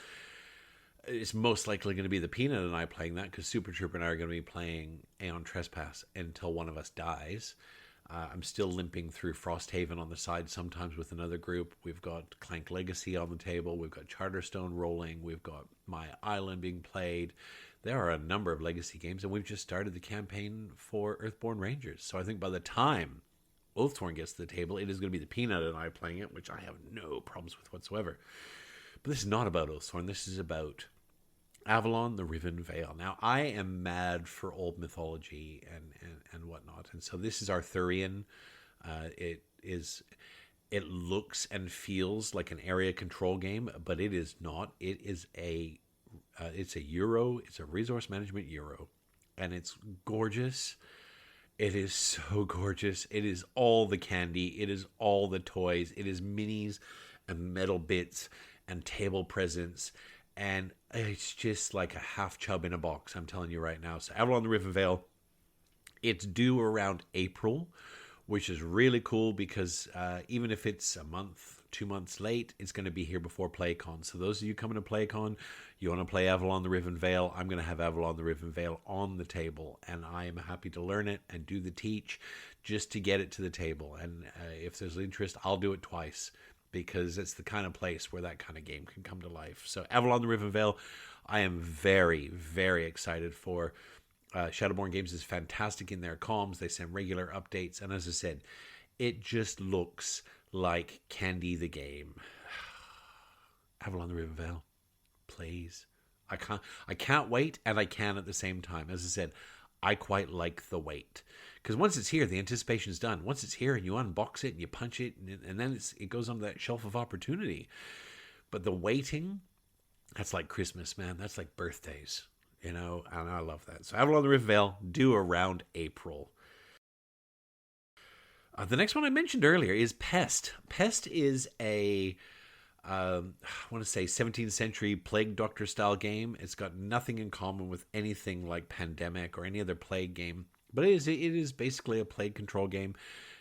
it's most likely going to be the Peanut and I playing that, because Super Trooper and I are going to be playing Aeon Trespass until one of us dies. I'm still limping through Frosthaven on the side sometimes with another group. We've got Clank Legacy on the table. We've got Charterstone rolling. We've got My Island being played. There are a number of legacy games, and we've just started the campaign for Earthborn Rangers. So I think by the time Oathsworn gets to the table, it is going to be the Peanut and I playing it, which I have no problems with whatsoever. But this is not about Oathsworn. This is about Avalon the Riven Vale. Now, I am mad for old mythology and whatnot, and so this is Arthurian. It looks and feels like an area control game, but it is not. It is it's a Euro. It's a resource management Euro, and it's gorgeous. It is so gorgeous. It is all the candy. It is all the toys. It is minis and metal bits and table presents. And it's just like a half chub in a box, I'm telling you right now. So Avalon the Riven Vale, it's due around April, which is really cool because even if it's a month, 2 months late, it's going to be here before PlayCon. So those of you coming to PlayCon, you want to play Avalon the Riven Vale, I'm going to have Avalon the Riven Vale on the table. And I am happy to learn it and do the teach just to get it to the table. And if there's interest, I'll do it twice, because it's the kind of place where that kind of game can come to life. So Avalon the Riven Vale, I am very, very excited for. Shadowborn Games is fantastic in their comms. They send regular updates. And as I said, it just looks like Candy the Game. Avalon the Riven Vale, please. I can't wait, and I can at the same time. As I said, I quite like the wait. Because once it's here, the anticipation is done. Once it's here and you unbox it and you punch it, and then it goes onto that shelf of opportunity. But the waiting, that's like Christmas, man. That's like birthdays, and I love that. So Avalon the Riven Vale, due around April. The next one I mentioned earlier is Pest. Pest is I want to say 17th century plague doctor style game. It's got nothing in common with anything like Pandemic or any other plague game. But it is basically a plague control game.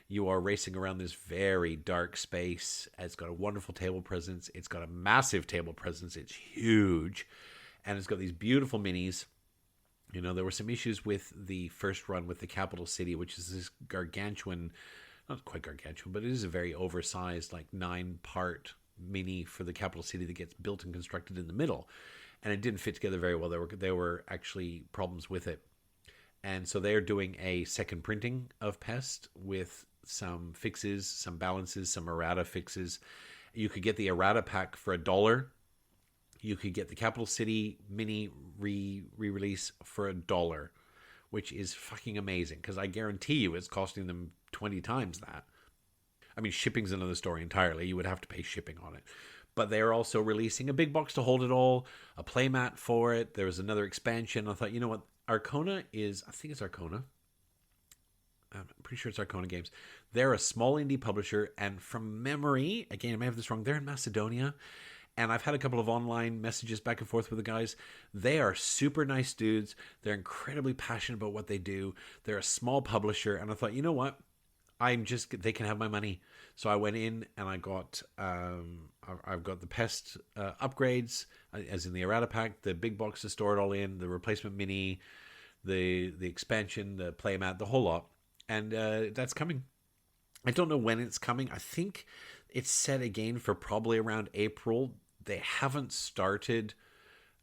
You are racing around this very dark space. It's got a wonderful table presence. It's got a massive table presence. It's huge. And it's got these beautiful minis. There were some issues with the first run with the capital city, which is this gargantuan, not quite gargantuan, but it is a very oversized, like 9-part mini for the capital city that gets built and constructed in the middle. And it didn't fit together very well. There were actually problems with it. And so they're doing a second printing of Pest with some fixes, some balances, some errata fixes. You could get the errata pack for $1. You could get the Capital City mini re-release for $1, which is fucking amazing, because I guarantee you it's costing them 20 times that. I mean, shipping's another story entirely. You would have to pay shipping on it. But they're also releasing a big box to hold it all, a playmat for it. There was another expansion. I thought, you know what? Arcona is, I think it's Arcona. I'm pretty sure it's Arcona Games. They're a small indie publisher, and from memory, again, I may have this wrong, they're in Macedonia, And I've had a couple of online messages back and forth with the guys. They are super nice dudes. They're incredibly passionate about what they do. They're a small publisher. And I thought, you know what? They can have my money. So I went in and I got, I've got the Pest upgrades, as in the Errata pack, the big box to store it all in, the replacement mini, the expansion, the playmat, the whole lot. And that's coming. I don't know when it's coming. I think it's set again for probably around April. They haven't started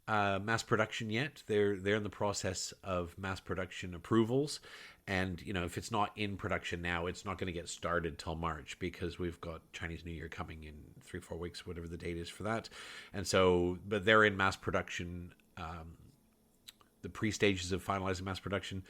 mass production yet. They're in the process of mass production approvals. And, if it's not in production now, it's not going to get started till March because we've got Chinese New Year coming in 3-4 weeks, whatever the date is for that. And so, but they're in mass production, the pre-stages of finalizing mass production.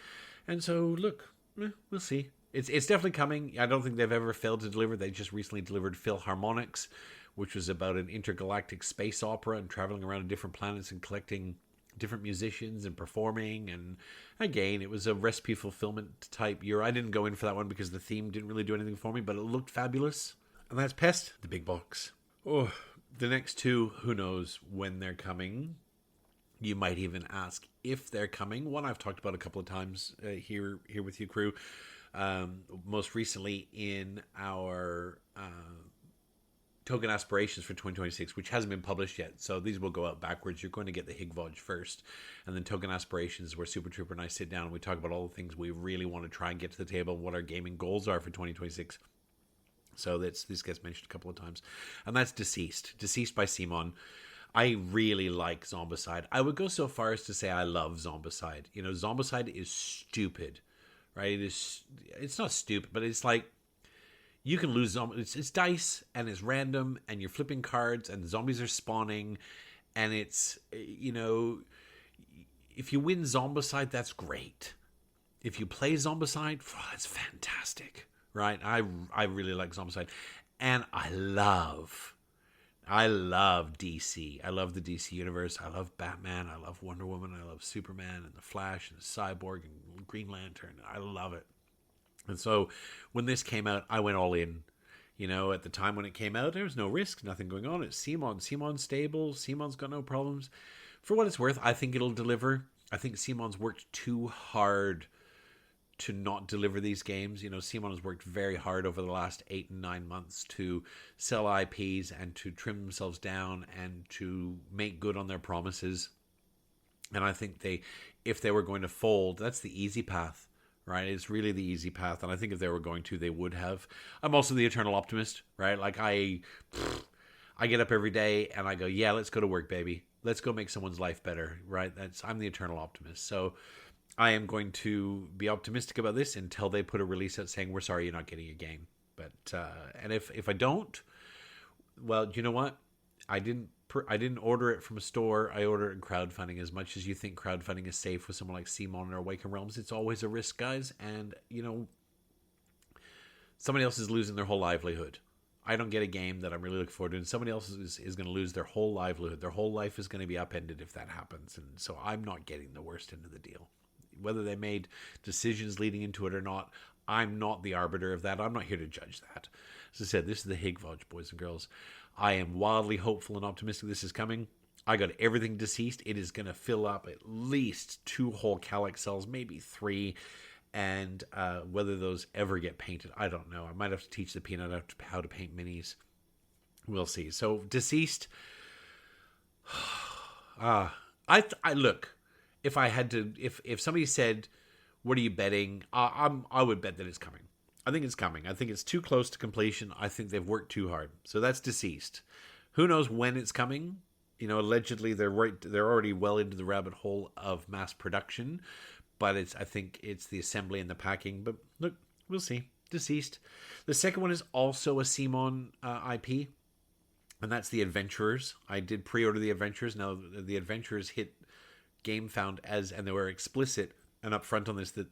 And so, look, we'll see. It's definitely coming. I don't think they've ever failed to deliver. They just recently delivered Philharmonics, which was about an intergalactic space opera and traveling around to different planets and collecting different musicians and performing. And again, it was a recipe fulfillment type year. I didn't go in for that one because the theme didn't really do anything for me, but it looked fabulous. And that's Pest, the big box. Oh, the next two, who knows when they're coming. You might even ask if they're coming. One I've talked about a couple of times here with you, crew. Most recently in our token aspirations for 2026, which hasn't been published yet. So these will go out backwards. You're going to get the HYGVOJ first, and then token aspirations, where Super Trooper and I sit down and we talk about all the things we really want to try and get to the table and what our gaming goals are for 2026. So this gets mentioned a couple of times. And that's Deceased by Simon. I really like Zombicide. I would go so far as to say I love Zombicide. Zombicide is stupid, right? It's not stupid, but it's like, you can lose zombies. It's dice, and it's random, and you're flipping cards, and zombies are spawning, and it's, if you win Zombicide, that's great. If you play Zombicide, that's fantastic, right? I really like Zombicide, and I love DC. I love the DC universe. I love Batman. I love Wonder Woman. I love Superman and the Flash and the Cyborg and Green Lantern. I love it. And so when this came out, I went all in. At the time when it came out, there was no risk, nothing going on. It's Simon. Simon's stable. Simon's got no problems. For what it's worth, I think it'll deliver. I think Simon's worked too hard to not deliver these games. Simon has worked very hard over the last 8 and 9 months to sell IPs and to trim themselves down and to make good on their promises. And I think if they were going to fold, that's the easy path. Right, it's really the easy path, and I think if they were going to, they would have. I'm also the eternal optimist, right? Like I get up every day and I go, yeah, let's go to work, baby. Let's go make someone's life better, right? I'm the eternal optimist. So I am going to be optimistic about this until they put a release out saying, we're sorry, you're not getting a game. But and if I don't, well, you know what? I didn't order it from a store. I ordered it in crowdfunding. As much as you think crowdfunding is safe with someone like Simon or Awaken Realms, it's always a risk, guys. And, somebody else is losing their whole livelihood. I don't get a game that I'm really looking forward to, and somebody else is going to lose their whole livelihood. Their whole life is going to be upended if that happens. And so I'm not getting the worst end of the deal. Whether they made decisions leading into it or not, I'm not the arbiter of that. I'm not here to judge that. As I said, this is the HYGVOJ, boys and girls. I am wildly hopeful and optimistic this is coming. I got everything Deceased. It is going to fill up at least 2 whole Calyx cells, maybe 3. And whether those ever get painted, I don't know. I might have to teach the peanut how to paint minis. We'll see. So Deceased. I look. If I had to, if somebody said, "What are you betting?" I would bet that it's coming. I think it's coming. I think it's too close to completion. I think they've worked too hard. So that's Deceased. Who knows when it's coming? Allegedly they're already well into the rabbit hole of mass production, but I think it's the assembly and the packing. But look, we'll see. Deceased. The second one is also a Simon IP, and that's the Adventurers. I did pre-order the Adventurers. Now the Adventurers hit GameFound and they were explicit and upfront on this that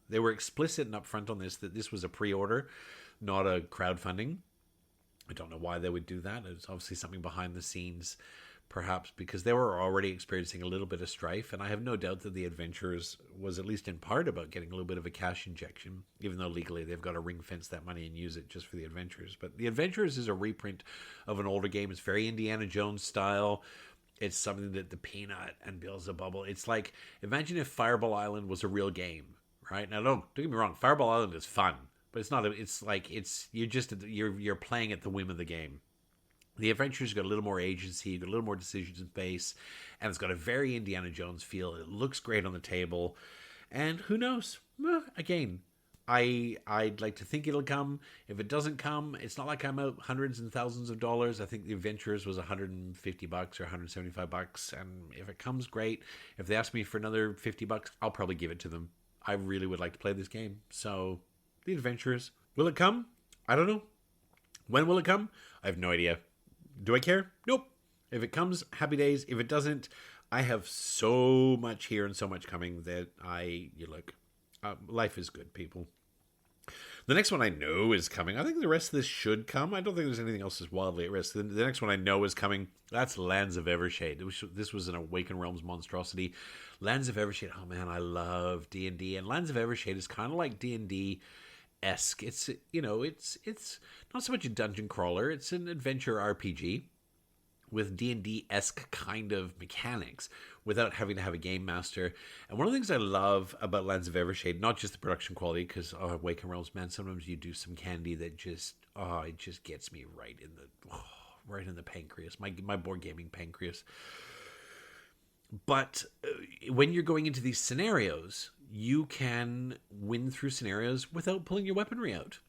they were explicit and upfront on this that this was a pre-order, not a crowdfunding. I don't know why they would do that. There's obviously something behind the scenes perhaps because they were already experiencing a little bit of strife. And I have no doubt that the Adventurers was at least in part about getting a little bit of a cash injection, even though legally they've got to ring fence that money and use it just for the Adventurers. But the Adventurers is a reprint of an older game. It's very Indiana Jones style. It's something that the Peanut and Beelzebubble. It's like, imagine if Fireball Island was a real game, right? Now, don't get me wrong. Fireball Island is fun, but it's not. It's like you're playing at the whim of the game. The Adventure's got a little more agency, got a little more decision space, and it's got a very Indiana Jones feel. It looks great on the table, and who knows? Again, I'd like to think it'll come. If it doesn't come, it's not like I'm out hundreds and thousands of dollars. I think the Adventurers was $150 or $175, and if it comes, great. If they ask me for another $50, I'll probably give it to them. I really would like to play this game. So, the Adventurers. Will it come? I don't know. When will it come? I have no idea. Do I care? Nope. If it comes, happy days. If it doesn't, I have so much here and so much coming that life is good, people. The next one I know is coming. I think the rest of this should come. I don't think there's anything else that's wildly at risk. The next one I know is coming. That's Lands of Evershade. This was an Awakened Realms monstrosity. Lands of Evershade. Oh man, I love D&D. And Lands of Evershade is kind of like D&D-esque. It's not so much a dungeon crawler. It's an adventure RPG with D&D-esque kind of mechanics without having to have a game master. And one of the things I love about Lands of Evershade, not just the production quality, because Awakened Realms, man, sometimes you do some candy that it just gets me right in the pancreas, my board gaming pancreas. But when you're going into these scenarios, you can win through scenarios without pulling your weaponry out.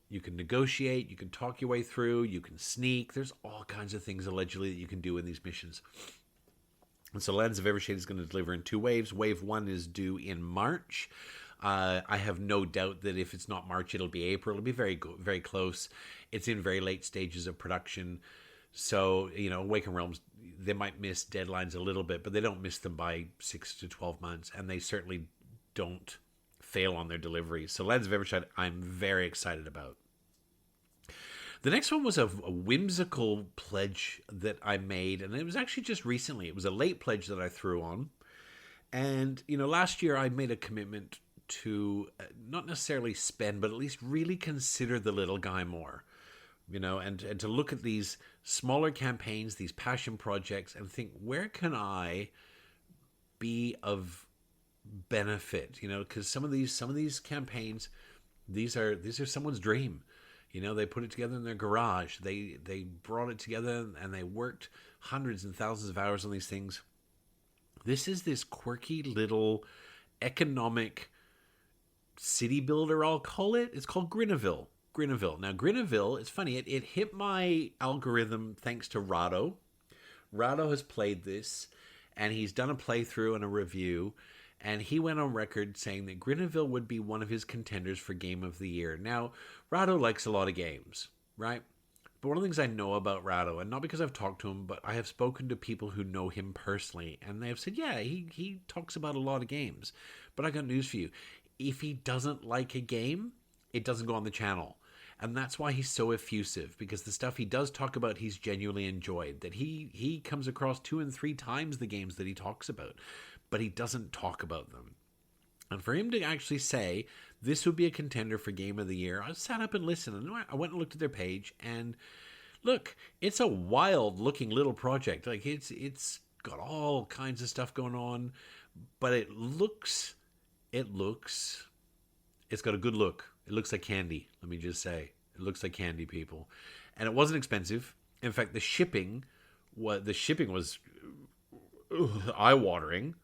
You can negotiate, you can talk your way through, you can sneak. There's all kinds of things allegedly that you can do in these missions. And so Lands of Evershade is going to deliver in 2 waves. Wave 1 is due in March. I have no doubt that if it's not March, it'll be April. It'll be very, very close. It's in very late stages of production. So, Awakened Realms, they might miss deadlines a little bit, but they don't miss them by 6 to 12 months. And they certainly don't fail on their delivery. So Lands of Evershade, I'm very excited about. The next one was a whimsical pledge that I made, and it was actually just recently. It was a late pledge that I threw on. And, last year I made a commitment to not necessarily spend, but at least really consider the little guy more. And to look at these smaller campaigns, these passion projects, and think, where can I be of benefit? Because some of these campaigns, these are someone's dream. They put it together in their garage. They brought it together and they worked hundreds and thousands of hours on these things. This is this quirky little economic city builder, I'll call it. It's called Grinneville. Now, Grinneville, it's funny. It hit my algorithm thanks to Rado. Rado has played this, and he's done a playthrough and a review. And he went on record saying that Grinneville would be one of his contenders for Game of the Year. Now, Rado likes a lot of games, right? But one of the things I know about Rado, and not because I've talked to him, but I have spoken to people who know him personally, and they have said, yeah, he talks about a lot of games. But I got news for you. If he doesn't like a game, it doesn't go on the channel. And that's why he's so effusive, because the stuff he does talk about, he's genuinely enjoyed. That he comes across 2 and 3 times the games that he talks about, but he doesn't talk about them. And for him to actually say, this would be a contender for Game of the Year, I sat up and listened, and I went and looked at their page, and look, it's a wild-looking little project. Like, it's got all kinds of stuff going on, but it's got a good look. It looks like candy, let me just say. It looks like candy, people. And it wasn't expensive. In fact, the shipping was eye-watering.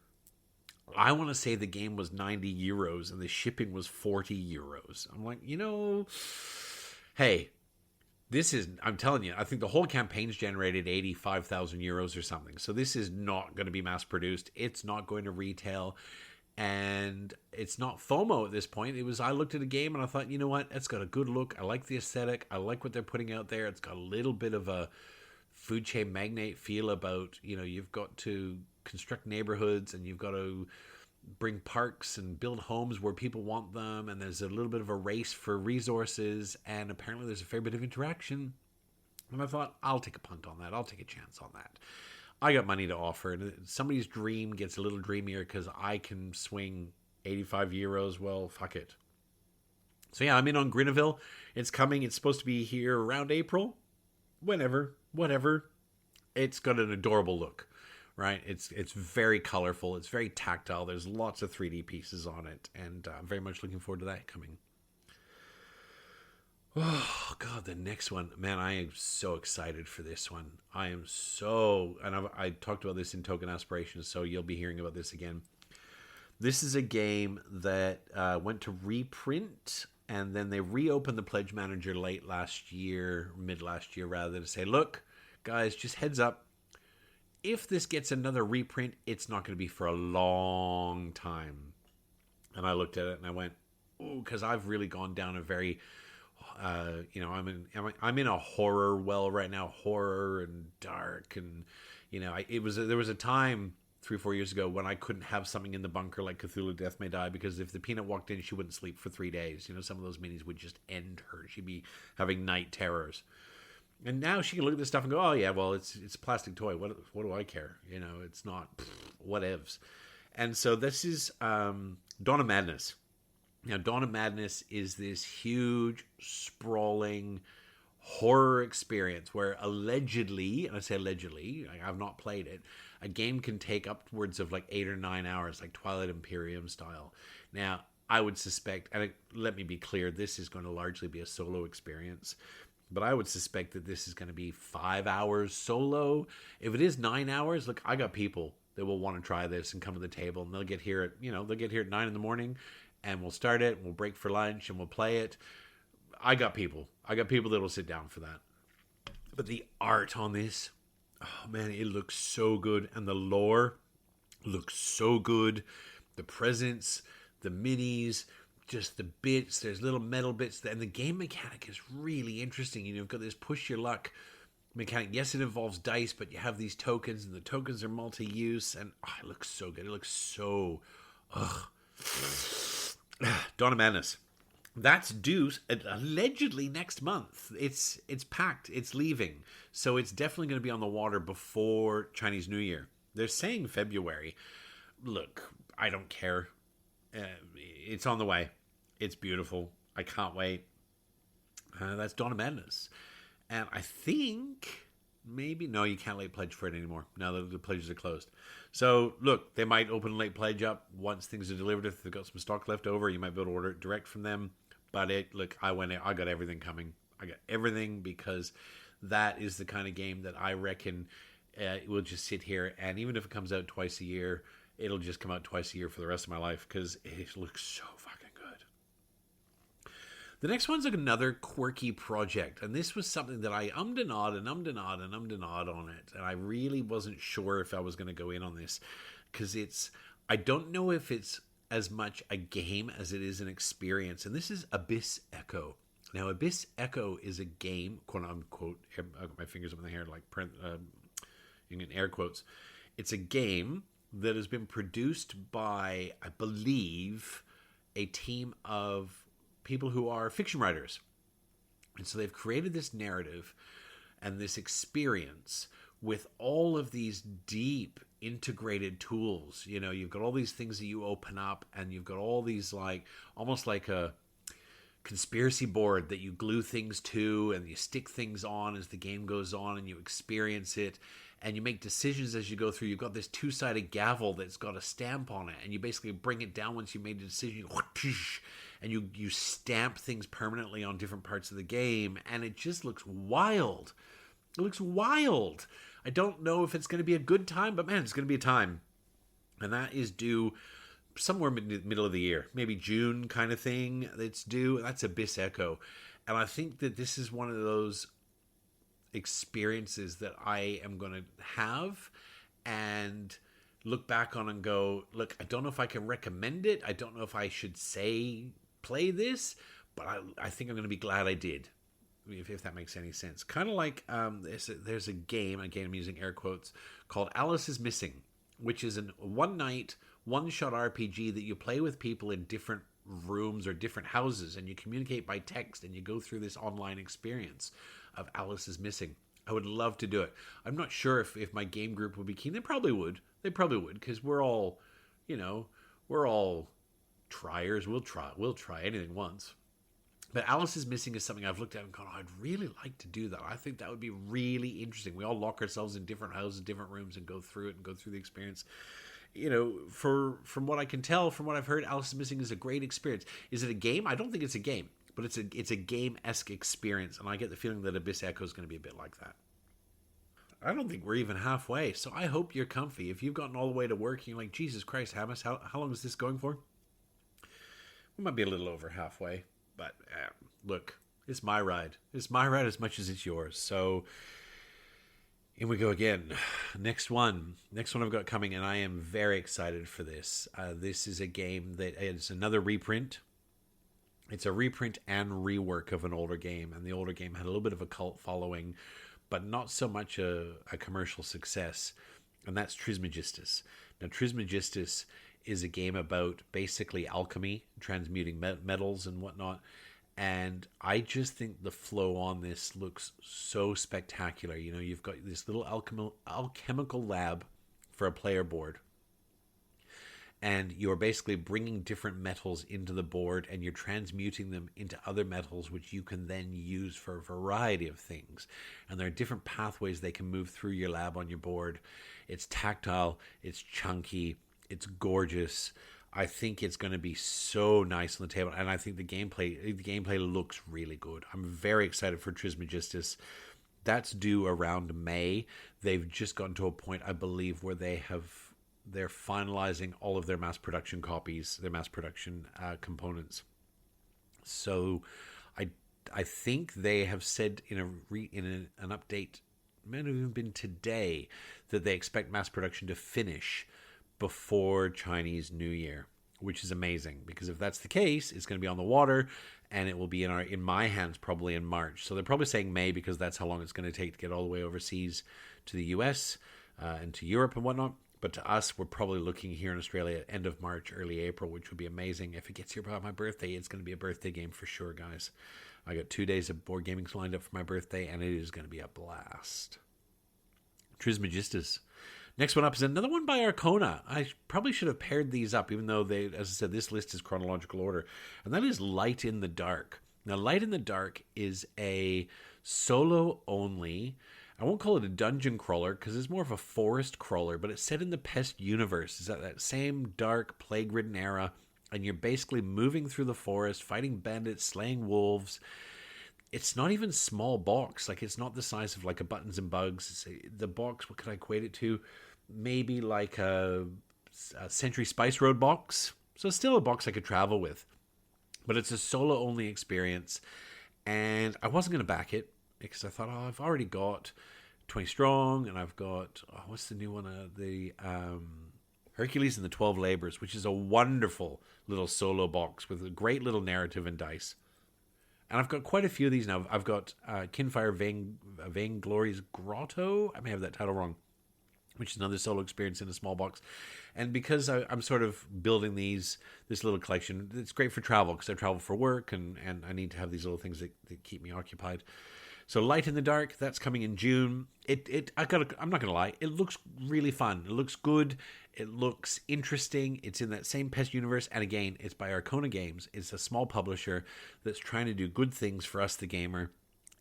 I want to say the game was 90 euros and the shipping was 40 euros. I'm like, hey, I'm telling you, I think the whole campaign's generated 85,000 euros or something. So this is not going to be mass-produced. It's not going to retail. And it's not FOMO at this point. I looked at a game and I thought, you know what? It's got a good look. I like the aesthetic. I like what they're putting out there. It's got a little bit of a food chain magnate feel about, you've got to construct neighborhoods and you've got to bring parks and build homes where people want them. And there's a little bit of a race for resources. And apparently there's a fair bit of interaction. And I thought, I'll take a punt on that. I'll take a chance on that. I got money to offer, and somebody's dream gets a little dreamier because I can swing 85 euros. Well, fuck it. So yeah, I'm in on Grinaville. It's coming. It's supposed to be here around April. Whenever, whatever. It's got an adorable look, right? It's very colorful. It's very tactile. There's lots of 3D pieces on it, and I'm very much looking forward to that coming. Oh, God, the next one. Man, I am so excited for this one. I am so... And I talked about this in Token Aspirations, so you'll be hearing about this again. This is a game that went to reprint, and then they reopened the Pledge Manager late last year, mid last year rather, to say, look, guys, just heads up. If this gets another reprint, it's not going to be for a long time. And I looked at it and I went, oh, because I've really gone down a very... I'm in a horror well right now, horror and dark, and there was a time 3-4 years ago when I couldn't have something in the bunker like Cthulhu Death May Die, because if the Peanut walked in, she wouldn't sleep for 3 days. Some of those minis would just end her. She'd be having night terrors. And now she can look at this stuff and go, oh yeah, well it's a plastic toy. What do I care? It's not whatevs. And so this is Dawn of Madness. Now, Dawn of Madness is this huge, sprawling horror experience where allegedly, and I say allegedly, I've not played it, a game can take upwards of like 8 or 9 hours, like Twilight Imperium style. Now, I would suspect, and let me be clear, this is going to largely be a solo experience, but I would suspect that this is going to be 5 hours solo. If it is 9 hours, look, I got people that will want to try this and come to the table, and they'll get here at 9 in the morning, and we'll start it, and we'll break for lunch, and we'll play it. I got people that will sit down for that. But the art on this, oh man, it looks so good. And the lore looks so good. The presents, the minis, just the bits, there's little metal bits. And the game mechanic is really interesting. You've got this push your luck mechanic. Yes, it involves dice, but you have these tokens, and the tokens are multi-use. And it looks so good. It looks so... Dawn of Madness. That's due allegedly next month. It's packed. It's leaving. So it's definitely going to be on the water before Chinese New Year. They're saying February. Look, I don't care. It's on the way. It's beautiful. I can't wait. That's Dawn of Madness. And I think... maybe no, you can't late pledge for it anymore. Now the pledges are closed. So look, they might open late pledge up once things are delivered. If they've got some stock left over, you might be able to order it direct from them. But I got everything coming. I got everything, because that is the kind of game that I reckon will just sit here, and even if it comes out twice a year, it'll just come out twice a year for the rest of my life, because it looks so fucking good. The next one's like another quirky project, and this was something that I ummed and awed on it, and I really wasn't sure if I was going to go in on this, because I don't know if it's as much a game as it is an experience, and this is Abyss Echo. Now, Abyss Echo is a game, quote unquote, I've got my fingers up in the air, like in air quotes. It's a game that has been produced by, I believe, a team of people who are fiction writers. And so they've created this narrative and this experience with all of these deep integrated tools. You've got all these things that you open up, and you've got all these almost like a conspiracy board that you glue things to, and you stick things on as the game goes on, and you experience it, and you make decisions as you go through. You've got this two-sided gavel that's got a stamp on it, and you basically bring it down once you've made a decision, and you stamp things permanently on different parts of the game, and it just looks wild. It looks wild. I don't know if it's going to be a good time, but man, it's going to be a time. And that is due somewhere middle of the year, maybe June kind of thing. It's due. That's Abyss Echo. And I think that this is one of those experiences that I am going to have and look back on and go, look, I don't know if I can recommend it. I don't know if I should say play this, but I think I'm going to be glad I did. If that makes any sense. Kind of like there's a game, again I'm using air quotes, called Alice is Missing, which is a one-night, one-shot RPG that you play with people in different rooms or different houses, and you communicate by text, and you go through this online experience. of Alice is Missing. I would love to do it. I'm not sure if my game group would be keen. They probably would. Because we're all, we're all triers. We'll try anything once. But Alice is Missing is something I've looked at and gone, I'd really like to do that. I think that would be really interesting. We all lock ourselves in different houses, different rooms, and go through it and go through the experience. From what I can tell, from what I've heard, Alice is Missing is a great experience. Is it a game? I don't think it's a game, but it's a game-esque experience, and I get the feeling that Abyss Echo is going to be a bit like that. I don't think we're even halfway, so I hope you're comfy. If you've gotten all the way to work and you're like, Jesus Christ, Hamas, how long is this going for? We might be a little over halfway. But look, it's my ride. It's my ride as much as it's yours. So in we go again. Next one I've got coming, and I am very excited for this. This is a game that is another reprint. It's a reprint and rework of an older game, and the older game had a little bit of a cult following, but not so much a commercial success, and that's Trismegistus. Now, Trismegistus is a game about basically alchemy, transmuting metals and whatnot. And I just think the flow on this looks so spectacular. You've got this little alchemical lab for a player board. And you're basically bringing different metals into the board, and you're transmuting them into other metals, which you can then use for a variety of things. And there are different pathways they can move through your lab on your board. It's tactile, it's chunky, it's gorgeous. I think it's going to be so nice on the table, and I think the gameplay looks really good. I'm very excited for Trismegistus. That's due around May. They've just gotten to a point, I believe, where they're finalizing all of their mass production copies, their mass production components. So, I think they have said in an update, it might have even been today, that they expect mass production to finish before Chinese New Year, which is amazing, because if that's the case, it's going to be on the water, and it will be in my hands probably in March. So they're probably saying May because that's how long it's going to take to get all the way overseas to the US and to Europe and whatnot. But to us, we're probably looking here in Australia at end of March, early April, which would be amazing. If it gets here by my birthday, it's going to be a birthday game for sure, guys. I got 2 days of board gaming lined up for my birthday, and it is going to be a blast. Trismegistus. Next one up is another one by Arcona. I probably should have paired these up, even though as I said, this list is chronological order. And that is Light in the Dark. Now, Light in the Dark is a solo-only, I won't call it a dungeon crawler, because it's more of a forest crawler, but it's set in the Pest universe. It's that same dark, plague-ridden era, and you're basically moving through the forest, fighting bandits, slaying wolves. It's not even small box. Like, it's not the size of like a Buttons and Bugs. The box, what could I equate it to? Maybe like a Century Spice Road box. So it's still a box I could travel with. But it's a solo-only experience. And I wasn't going to back it because I thought, I've already got 20 Strong, and I've got, what's the new one? The Hercules and the 12 Labors, which is a wonderful little solo box with a great little narrative and dice. And I've got quite a few of these now. I've got Kinfire Vainglory's Grotto. I may have that title wrong, which is another solo experience in a small box. And because I'm sort of building this little collection, it's great for travel because I travel for work and I need to have these little things that keep me occupied. So Light in the Dark, that's coming in June. I'm not gonna lie, it looks really fun. It looks good. It looks interesting. It's in that same Pest universe, and again, it's by Arcona Games. It's a small publisher that's trying to do good things for us, the gamer,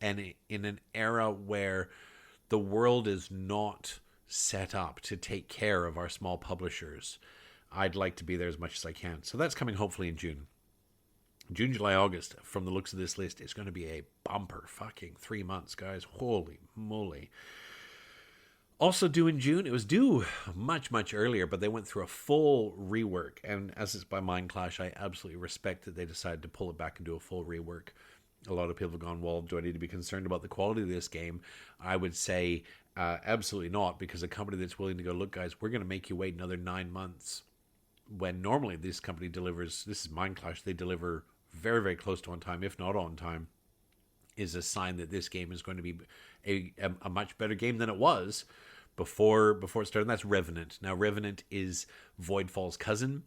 and in an era where the world is not set up to take care of our small publishers. I'd like to be there as much as I can. So that's coming hopefully in June. June, July, August, from the looks of this list, is going to be a bumper fucking 3 months, guys. Holy moly. Also due in June, it was due much, much earlier, but they went through a full rework. And as it's by Mind Clash, I absolutely respect that they decided to pull it back and do a full rework. A lot of people have gone, well, do I need to be concerned about the quality of this game? I would say absolutely not, because a company that's willing to go, look, guys, we're going to make you wait another 9 months. When normally this company delivers, this is Mind Clash, they deliver very, very close to on time, if not on time, is a sign that this game is going to be a much better game than it was before it started. And that's Revenant. Now, Revenant is Voidfall's cousin.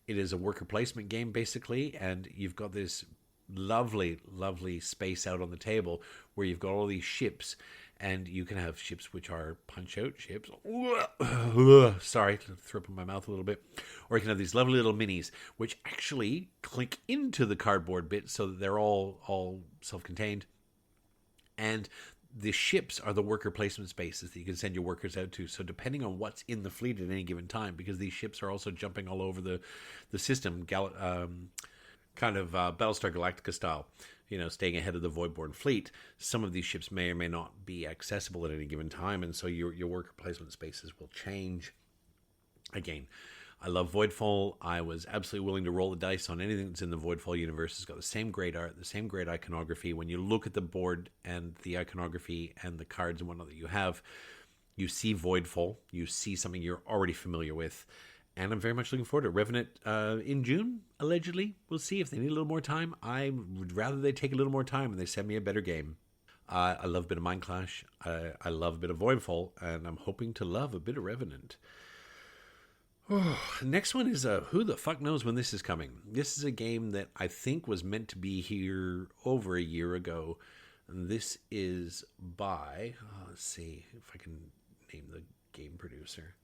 It is a worker placement game, basically, and you've got this lovely, lovely space out on the table where you've got all these ships, and you can have ships which are punch-out ships. Sorry, throw up in my mouth a little bit. Or you can have these lovely little minis, which actually clink into the cardboard bit so that they're all self-contained. And the ships are the worker placement spaces that you can send your workers out to. So depending on what's in the fleet at any given time, because these ships are also jumping all over the system, kind of Battlestar Galactica style, staying ahead of the Voidborn fleet. Some of these ships may or may not be accessible at any given time, and so your worker placement spaces will change. Again, I love Voidfall. I was absolutely willing to roll the dice on anything that's in the Voidfall universe. It's got the same great art, the same great iconography. When you look at the board and the iconography and the cards and whatnot that you have, you see Voidfall. You see something you're already familiar with. And I'm very much looking forward to it. Revenant in June, allegedly. We'll see if they need a little more time. I would rather they take a little more time and they send me a better game. I love a bit of Mind Clash. I love a bit of Voidfall. And I'm hoping to love a bit of Revenant. Oh, next one is who the fuck knows when this is coming. This is a game that I think was meant to be here over a year ago. And this is by, let's see if I can name the game producer.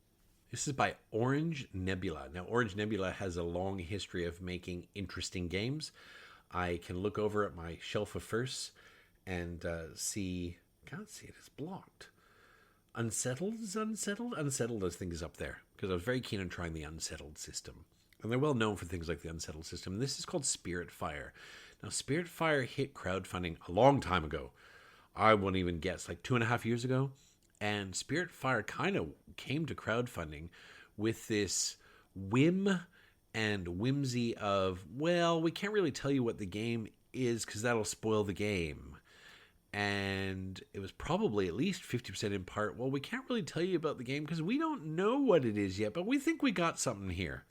This is by Orange Nebula. Now, Orange Nebula has a long history of making interesting games. I can look over at my shelf of firsts and see... Can't see it. It's blocked. Unsettled is Unsettled? Unsettled, I think, is up there. Because I was very keen on trying the Unsettled system. And they're well known for things like the Unsettled system. This is called Spiritfire. Now, Spiritfire hit crowdfunding a long time ago. I won't even guess, like 2.5 years ago. And Spiritfire kind of came to crowdfunding with this whim and whimsy of, well, we can't really tell you what the game is because that'll spoil the game. And it was probably at least 50% in part, well, we can't really tell you about the game because we don't know what it is yet, but we think we got something here.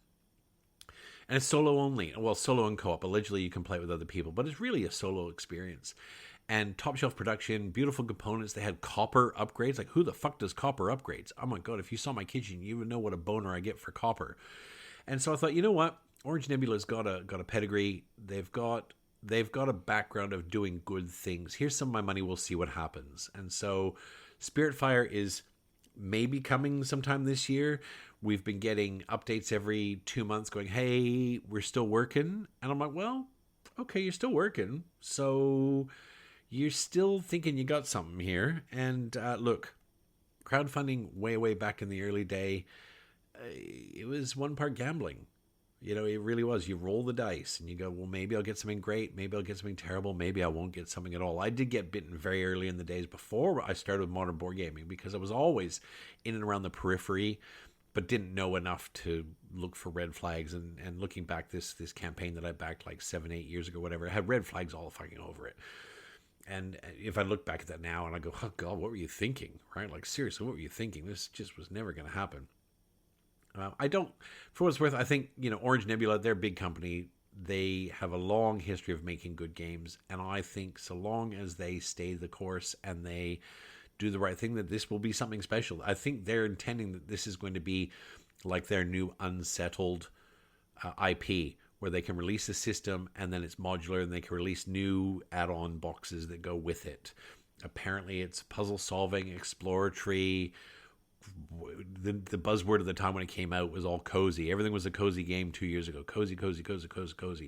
And it's solo only. Well, solo and co-op. Allegedly, you can play it with other people, but it's really a solo experience. And top shelf production, beautiful components. They had copper upgrades. Like, who the fuck does copper upgrades? Oh my god, if you saw my kitchen, you would know what a boner I get for copper. And so I thought, you know what? Orange Nebula's got a pedigree. They've got a background of doing good things. Here's some of my money. We'll see what happens. And so Spiritfire is maybe coming sometime this year. We've been getting updates every 2 months going, hey, we're still working. And I'm like, well, okay, you're still working. So you're still thinking you got something here. And look, crowdfunding way back in the early day, it was one part gambling. It really was. You roll the dice and you go, well, maybe I'll get something great. Maybe I'll get something terrible. Maybe I won't get something at all. I did get bitten very early in the days before I started with modern board gaming because I was always in and around the periphery, but didn't know enough to look for red flags. And looking back, this campaign that I backed like 7-8 years ago, whatever, it had red flags all fucking over it. And if I look back at that now and I go, oh God, what were you thinking? Right? Like, seriously, what were you thinking? This just was never going to happen. I don't, for what it's worth, I think, Orange Nebula, they're a big company. They have a long history of making good games. And I think so long as they stay the course and they do the right thing, that this will be something special. I think they're intending that this is going to be like their new Unsettled IP, where they can release a system and then it's modular and they can release new add-on boxes that go with it. Apparently it's puzzle solving, exploratory. The buzzword at the time when it came out was all cozy. Everything was a cozy game 2 years ago. Cozy.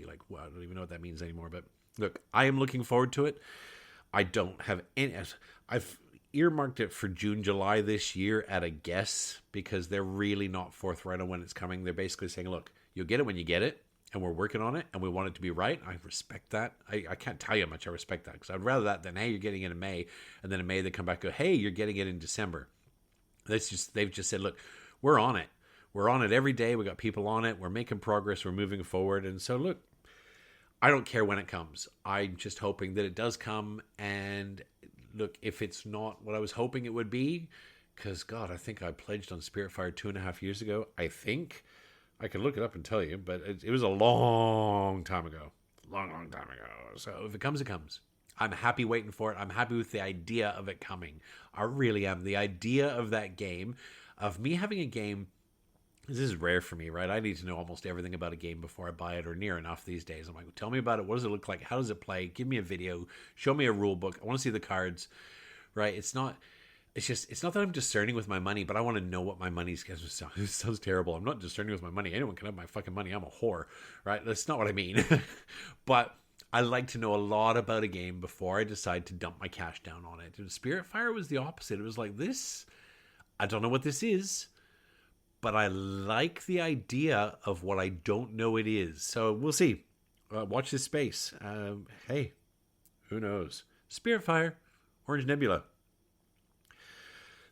Like, well, I don't even know what that means anymore. But look, I am looking forward to it. I don't have any... I've earmarked it for June, July this year at a guess because they're really not forthright on when it's coming. They're basically saying, look, you'll get it when you get it, and we're working on it, and we want it to be right. I respect that. I can't tell you how much I respect that because I'd rather that than, hey, you're getting it in May, and then in May they come back and go, hey, you're getting it in December. They've just said, look, we're on it. We're on it every day. We got people on it. We're making progress. We're moving forward. And so, look, I don't care when it comes. I'm just hoping that it does come. And look, if it's not what I was hoping it would be, because, God, I think I pledged on Spiritfire 2.5 years ago. I think. I could look it up and tell you, but it was a long time ago. Long time ago. So if it comes, it comes. I'm happy waiting for it. I'm happy with the idea of it coming. I really am. The idea of that game, of me having a game This is rare for me, right? I need to know almost everything about a game before I buy it, or near enough these days. I'm like, tell me about it. What does it look like? How does it play? Give me a video. Show me a rule book. I want to see the cards, right? It's not that I'm discerning with my money, but I want to know what my money's. It sounds terrible. I'm not discerning with my money. Anyone can have my fucking money. I'm a whore, right? That's not what I mean. But I like to know a lot about a game before I decide to dump my cash down on it. And Spiritfire was the opposite. It was like, this, I don't know what this is, but I like the idea of what I don't know it is. So we'll see. Watch this space. Hey, who knows? Spiritfire, Orange Nebula.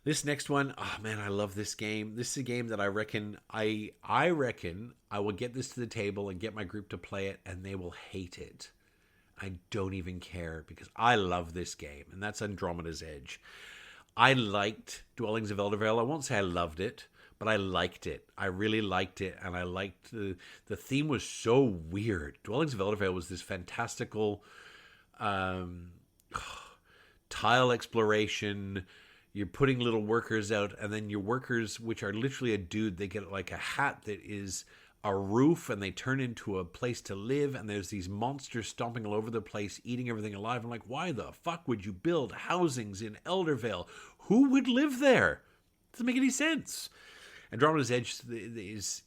This next one, oh man, I love this game. This is a game that I reckon I reckon I will get this to the table and get my group to play it, and they will hate it. I don't even care because I love this game, and that's Andromeda's Edge. I liked Dwellings of Eldervale. I won't say I loved it, but I liked it. I really liked it, and I liked the theme was so weird. Dwellings of Eldervale was this fantastical tile exploration. You're putting little workers out, and then your workers, which are literally a dude, they get like a hat that is a roof, and they turn into a place to live, and there's these monsters stomping all over the place, eating everything alive. I'm like, why the fuck would you build housings in Eldervale? Who would live there? Doesn't make any sense. Andromeda's Edge is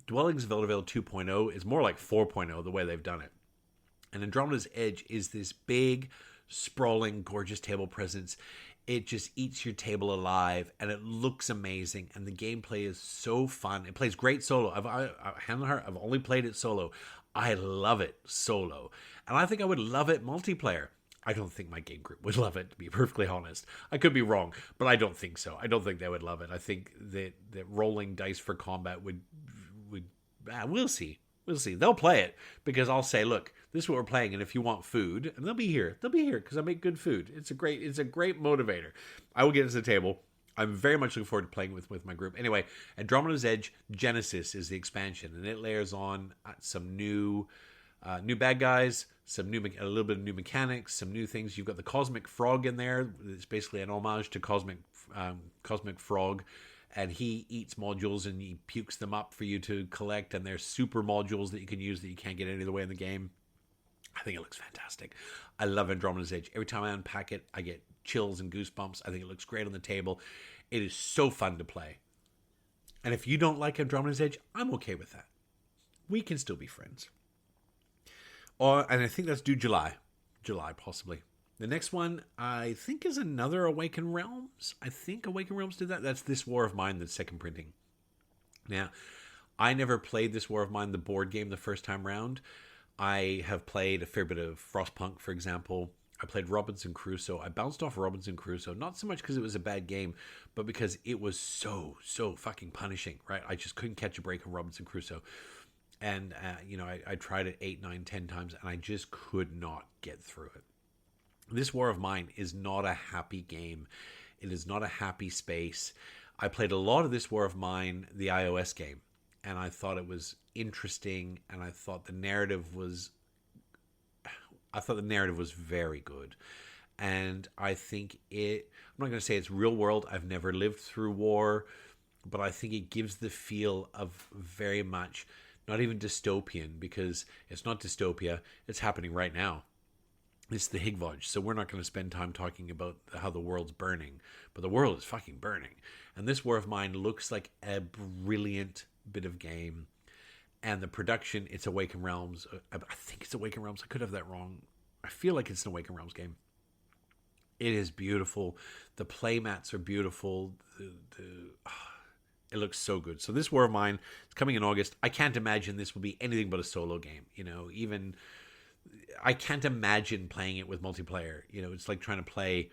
Dwellings of Eldervale 2.0. It's more like 4.0 the way they've done it. And Andromeda's Edge is this big, sprawling, gorgeous table presence. It just eats your table alive, and it looks amazing, and the gameplay is so fun. It plays great solo. I've only played it solo. I love it solo, and I think I would love it multiplayer. I don't think my game group would love it, to be perfectly honest. I could be wrong, but I don't think so. I don't think they would love it. I think that rolling dice for combat would we'll see. We'll see. They'll play it because I'll say, look, this is what we're playing, and if you want food, and they'll be here. They'll be here because I make good food. It's a great motivator. I will get to the table. I'm very much looking forward to playing with my group. Anyway, Andromeda's Edge Genesis is the expansion, and it layers on some new bad guys, a little bit of new mechanics, some new things. You've got the Cosmic Frog in there. It's basically an homage to Cosmic Frog. And he eats modules and he pukes them up for you to collect. And there's super modules that you can use that you can't get any other way in the game. I think it looks fantastic. I love Andromeda's Edge. Every time I unpack it, I get chills and goosebumps. I think it looks great on the table. It is so fun to play. And if you don't like Andromeda's Edge, I'm okay with that. We can still be friends. And I think that's due July. July, possibly. The next one, I think, is another Awaken Realms. I think Awaken Realms did that. That's This War of Mine, the second printing. Now, I never played This War of Mine, the board game, the first time round. I have played a fair bit of Frostpunk, for example. I played Robinson Crusoe. I bounced off Robinson Crusoe, not so much because it was a bad game, but because it was so fucking punishing, right? I just couldn't catch a break on Robinson Crusoe. And, I tried it 8, 9, 10 times, and I just could not get through it. This War of Mine is not a happy game. It is not a happy space. I played a lot of This War of Mine, the iOS game, and I thought it was interesting, and I thought the narrative was very good. And I think I'm not going to say it's real world. I've never lived through war, but I think it gives the feel of very much not even dystopian, because it's not dystopia. It's happening right now. It's the HYGVOJ, so we're not going to spend time talking about how the world's burning, but the world is fucking burning. And This War of Mine looks like a brilliant bit of game. And the production, it's Awaken Realms. I think it's Awaken Realms. I could have that wrong. I feel like it's an Awaken Realms game. It is beautiful. The playmats are beautiful. It looks so good. So This War of Mine is coming in August. I can't imagine this will be anything but a solo game. Even I can't imagine playing it with multiplayer. It's like trying to play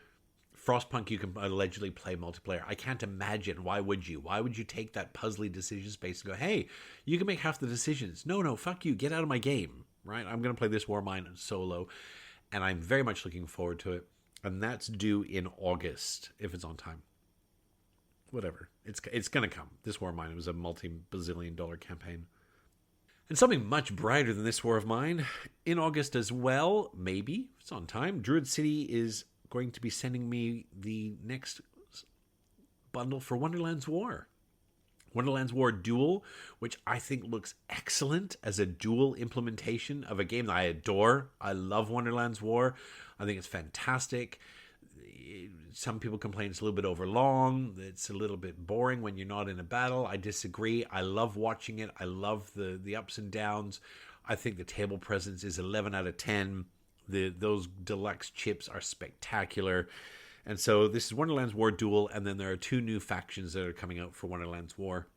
Frostpunk. You can allegedly play multiplayer. I can't imagine. Why would you? Why would you take that puzzly decision space and go, hey, you can make half the decisions? No, fuck you. Get out of my game, right? I'm going to play This War of Mine solo, and I'm very much looking forward to it. And that's due in August, if it's on time. Whatever. It's going to come. This War of Mine, it was a multi-bazillion-dollar campaign. And something much brighter than This War of Mine, in August as well, maybe, it's on time, Druid City is going to be sending me the next bundle for Wonderland's War. Wonderland's War Duel, which I think looks excellent as a dual implementation of a game that I adore. I love Wonderland's War. I think it's fantastic. Some people complain it's a little bit overlong. It's a little bit boring when you're not in a battle. I disagree. I love watching it. I love the ups and downs. I think the table presence is 11 out of 10. Those deluxe chips are spectacular. And so this is Wonderland's War Duel, and then there are 2 new factions that are coming out for Wonderland's War.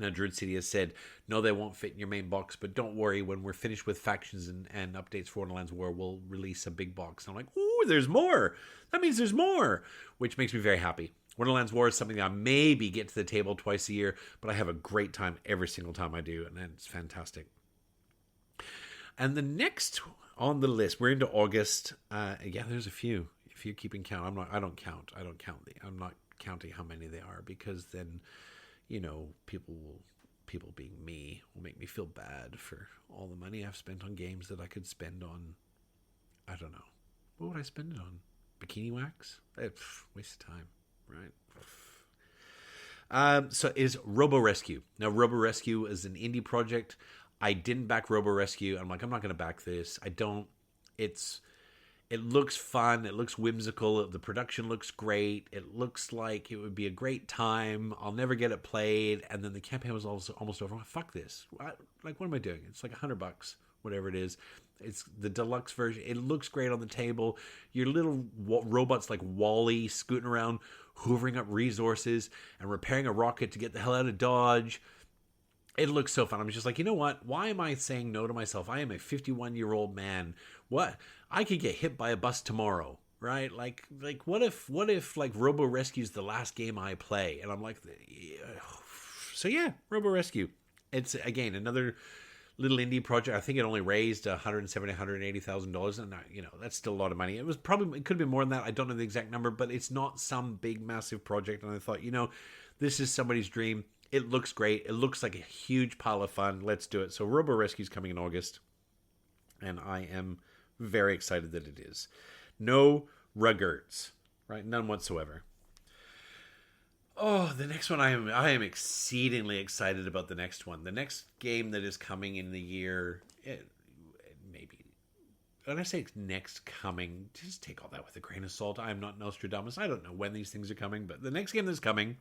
Now, Druid City has said, no, they won't fit in your main box, but don't worry, when we're finished with factions and updates for Wonderland's War, we'll release a big box. And I'm like, ooh, there's more! That means there's more! Which makes me very happy. Wonderland's War is something that I maybe get to the table twice a year, but I have a great time every single time I do, and it's fantastic. And the next on the list, we're into August. Yeah, there's a few. If you're keeping count, I don't count. I'm not counting how many they are, because then, people being me will make me feel bad for all the money I've spent on games that I could spend on. I don't know. What would I spend it on? Bikini wax? Waste of time, right? So is Robo Rescue. Now, Robo Rescue is an indie project. I didn't back Robo Rescue. I'm like, I'm not going to back this. I don't. It looks fun. It looks whimsical. The production looks great. It looks like it would be a great time. I'll never get it played. And then the campaign was also almost over. I'm like, fuck this. What am I doing? It's like $100, whatever it is. It's the deluxe version. It looks great on the table. Your little robots like Wall-E scooting around, hoovering up resources and repairing a rocket to get the hell out of Dodge. It looks so fun. I'm just like, you know what? Why am I saying no to myself? I am a 51-year-old man. What? I could get hit by a bus tomorrow, right? Like what if like Robo Rescue's the last game I play? And I'm like, so yeah, Robo Rescue. It's again another little indie project. I think it only raised $180,000, and that's still a lot of money. It could have been more than that. I don't know the exact number, but it's not some big massive project. And I thought, this is somebody's dream. It looks great. It looks like a huge pile of fun. Let's do it. So Robo Rescue's coming in August, and I am very excited that it is. No ruggerts, right? None whatsoever. Oh, the next one, I am exceedingly excited about the next one. The next game that is coming in the year, maybe, when I say next coming, just take all that with a grain of salt. I am not Nostradamus. I don't know when these things are coming, but the next game that's coming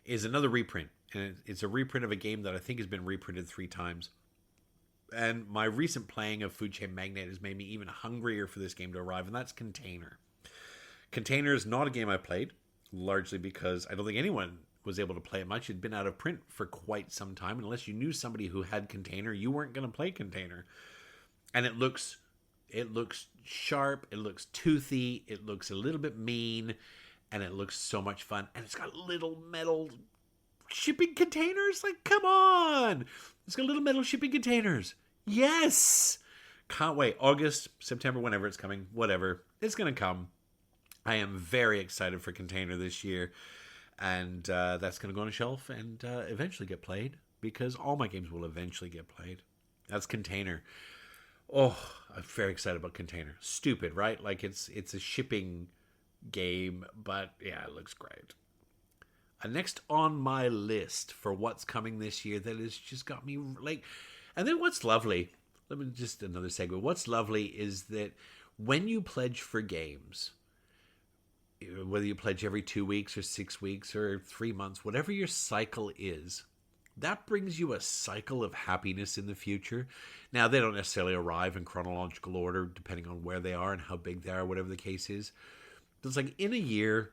is another reprint. And it's a reprint of a game that I think has been reprinted 3 times. And my recent playing of Food Chain Magnate has made me even hungrier for this game to arrive, and that's Container. Container is not a game I played, largely because I don't think anyone was able to play it much. It had been out of print for quite some time, and unless you knew somebody who had Container, you weren't going to play Container. And it looks sharp, it looks toothy, it looks a little bit mean, and it looks so much fun. And it's got little metal shipping containers. Like, come on! It's got little metal shipping containers. Yes! Can't wait. August, September, whenever it's coming, whatever. It's going to come. I am very excited for Container this year. And that's going to go on a shelf and eventually get played, because all my games will eventually get played. That's Container. Oh, I'm very excited about Container. Stupid, right? Like, it's a shipping game, but yeah, it looks great. Next on my list for what's coming this year that has just got me like, and then what's lovely, let me just another segue. What's lovely is that when you pledge for games, whether you pledge every 2 weeks or 6 weeks or 3 months, whatever your cycle is, that brings you a cycle of happiness in the future. Now, they don't necessarily arrive in chronological order depending on where they are and how big they are, whatever the case is. It's like in a year,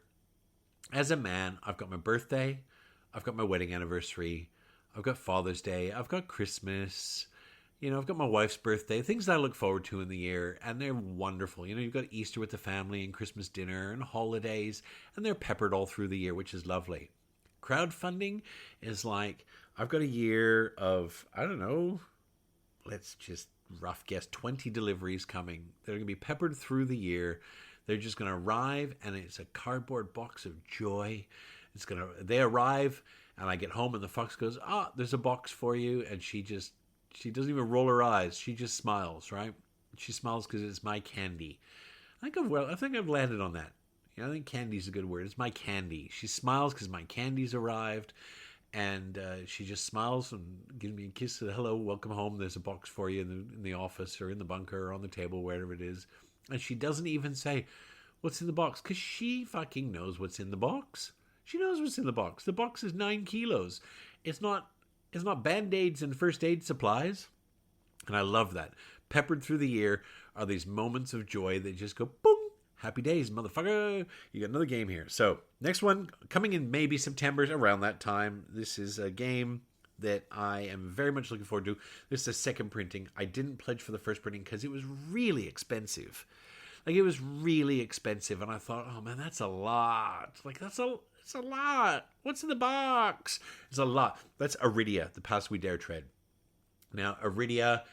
as a man, I've got my birthday, I've got my wedding anniversary, I've got Father's Day, I've got Christmas, I've got my wife's birthday, things that I look forward to in the year, and they're wonderful. You've got Easter with the family and Christmas dinner and holidays, and they're peppered all through the year, which is lovely. Crowdfunding is like, I've got a year of, I don't know, let's just rough guess, 20 deliveries coming. They're going to be peppered through the year. They're just going to arrive, and it's a cardboard box of joy. They arrive, and I get home, and the fox goes, there's a box for you. And she doesn't even roll her eyes. She just smiles, right? She smiles because it's my candy. I think I've landed on that. I think candy's a good word. It's my candy. She smiles because my candy's arrived. And she just smiles and gives me a kiss. Says, hello, welcome home. There's a box for you in the office or in the bunker or on the table, wherever it is. And she doesn't even say, what's in the box? Because she fucking knows what's in the box. She knows what's in the box. The box is 9 kilos. It's not Band-Aids and first aid supplies. And I love that. Peppered through the year are these moments of joy that just go, boom, happy days, motherfucker. You got another game here. So, next one, coming in maybe September, around that time. This is a game that I am very much looking forward to. This is a second printing. I didn't pledge for the first printing because it was really expensive. Like, it was really expensive. And I thought, oh, man, that's a lot. Like, it's a lot. What's in the box? It's a lot. That's Errata, The Path We Dare Tread. Now, Errata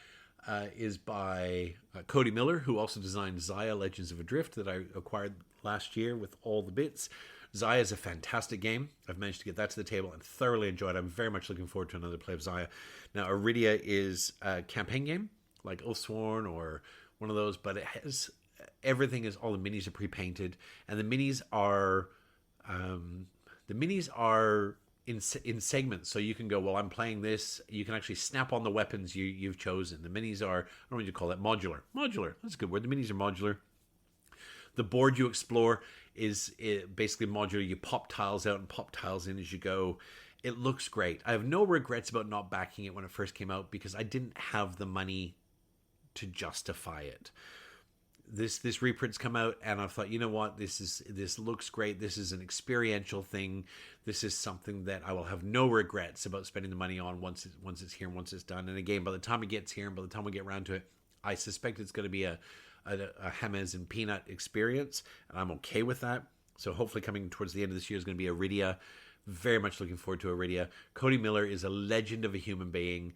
is by Cody Miller, who also designed Xia Legends of Adrift that I acquired last year with all the bits. Xia is a fantastic game. I've managed to get that to the table and thoroughly enjoyed it. I'm very much looking forward to another play of Xia. Now, Errata is a campaign game, like Oathsworn or one of those, but it has everything. Is all the minis are pre-painted, and the minis are in segments, so you can go, well, I'm playing this. You can actually snap on the weapons you've chosen. The minis are, I don't know what you call that, modular. That's a good word. The minis are modular. The board you explore is basically modular. You pop tiles out and pop tiles in as you go. It looks great. I have no regrets about not backing it when it first came out because I didn't have the money to justify it. This reprint's come out, and I thought, you know what, this looks great. This is an experiential thing. This is something that I will have no regrets about spending the money on once it's here and once it's done. And again, by the time it gets here and by the time we get around to it, I suspect it's going to be a James and Peanut experience, and I'm okay with that. So hopefully coming towards the end of this year is going to be Errata. Very much looking forward to Errata. Cody Miller is a legend of a human being.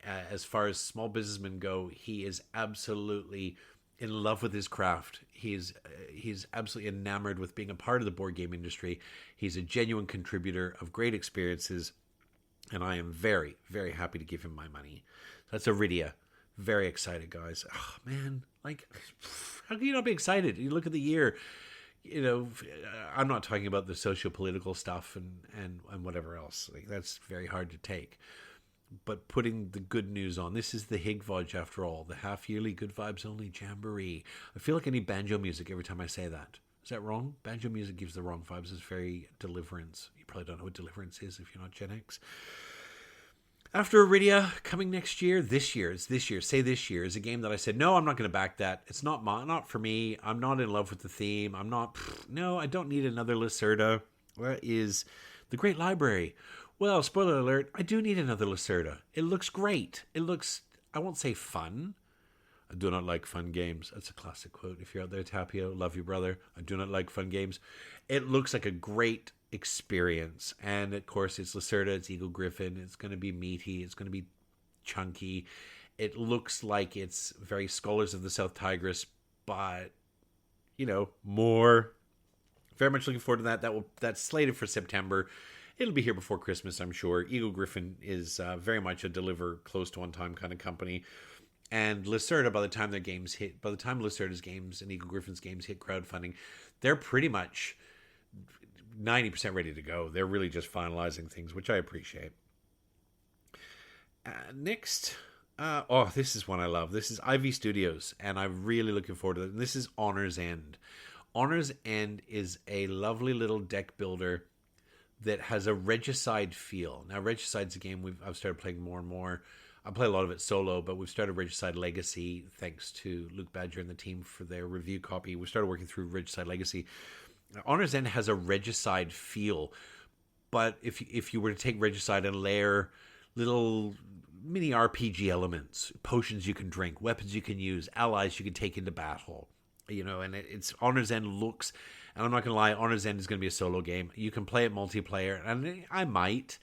As far as small businessmen go, he is absolutely in love with his craft. He's absolutely enamored with being a part of the board game industry. He's a genuine contributor of great experiences, and I am very, very happy to give him my money. That's Errata. Very excited, guys. Oh, man, like, how can you not be excited? You look at the year, you know, I'm not talking about the socio-political stuff and whatever else. Like, that's very hard to take. But putting the good news on. This is the HYGVOJ after all. The half-yearly Good Vibes Only Jamboree. I feel like I need banjo music every time I say that. Is that wrong? Banjo music gives the wrong vibes. It's very Deliverance. You probably don't know what Deliverance is if you're not Gen X. After Errata, coming next year, this year is a game that I said, no, I'm not going to back that. It's not for me. I'm not in love with the theme. I don't need another Lacerda. Where is the Great Library? Well, spoiler alert, I do need another Lacerda. It looks great. It looks, I won't say fun. I do not like fun games. That's a classic quote. If you're out there, Tapio, love you, brother. I do not like fun games. It looks like a great experience. And, of course, it's Lacerda, it's Eagle Griffin. It's going to be meaty. It's going to be chunky. It looks like it's very Scholars of the South Tigris, but, more. Very much looking forward to that. That's slated for September. It'll be here before Christmas, I'm sure. Eagle Griffin is very much a deliver close to on time kind of company. And Lacerda, by the time Lacerda's games and Eagle Griffin's games hit crowdfunding, they're pretty much 90% ready to go. They're really just finalizing things, which I appreciate. Next, this is one I love. This is Ivy Studios, and I'm really looking forward to it. And this is Honor's End. Honor's End is a lovely little deck builder that has a Regicide feel. Now, Regicide's a game I've started playing more and more. I play a lot of it solo, but we've started Regicide Legacy, thanks to Luke Badger and the team for their review copy. We started working through Regicide Legacy. Honor's End has a Regicide feel, but if you were to take Regicide and layer little mini RPG elements, potions you can drink, weapons you can use, allies you can take into battle, and it's Honor's End looks... And I'm not going to lie, Honor's End is going to be a solo game. You can play it multiplayer, and I might,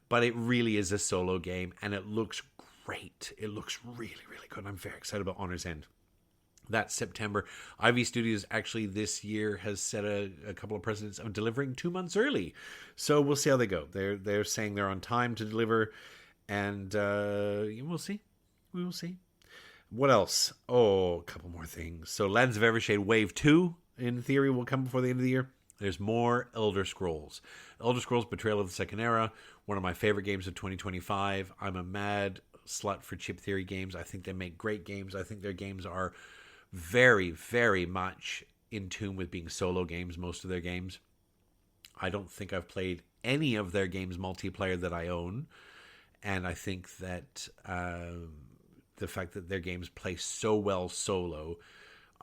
but it really is a solo game, and it looks great. It looks really, really good. I'm very excited about Honor's End. That's September. Ivy Studios actually this year has set a couple of precedents of delivering 2 months early. So we'll see how they go. They're saying they're on time to deliver, and we'll see. We will see. What else? Oh, a couple more things. So Lands of Evershade Wave 2 in theory, will come before the end of the year. There's more Elder Scrolls. Elder Scrolls Betrayal of the Second Era, one of my favorite games of 2025. I'm a mad slut for Chip Theory games. I think they make great games. I think their games are very, very much in tune with being solo games, most of their games. I don't think I've played any of their games multiplayer that I own. And I think that the fact that their games play so well solo,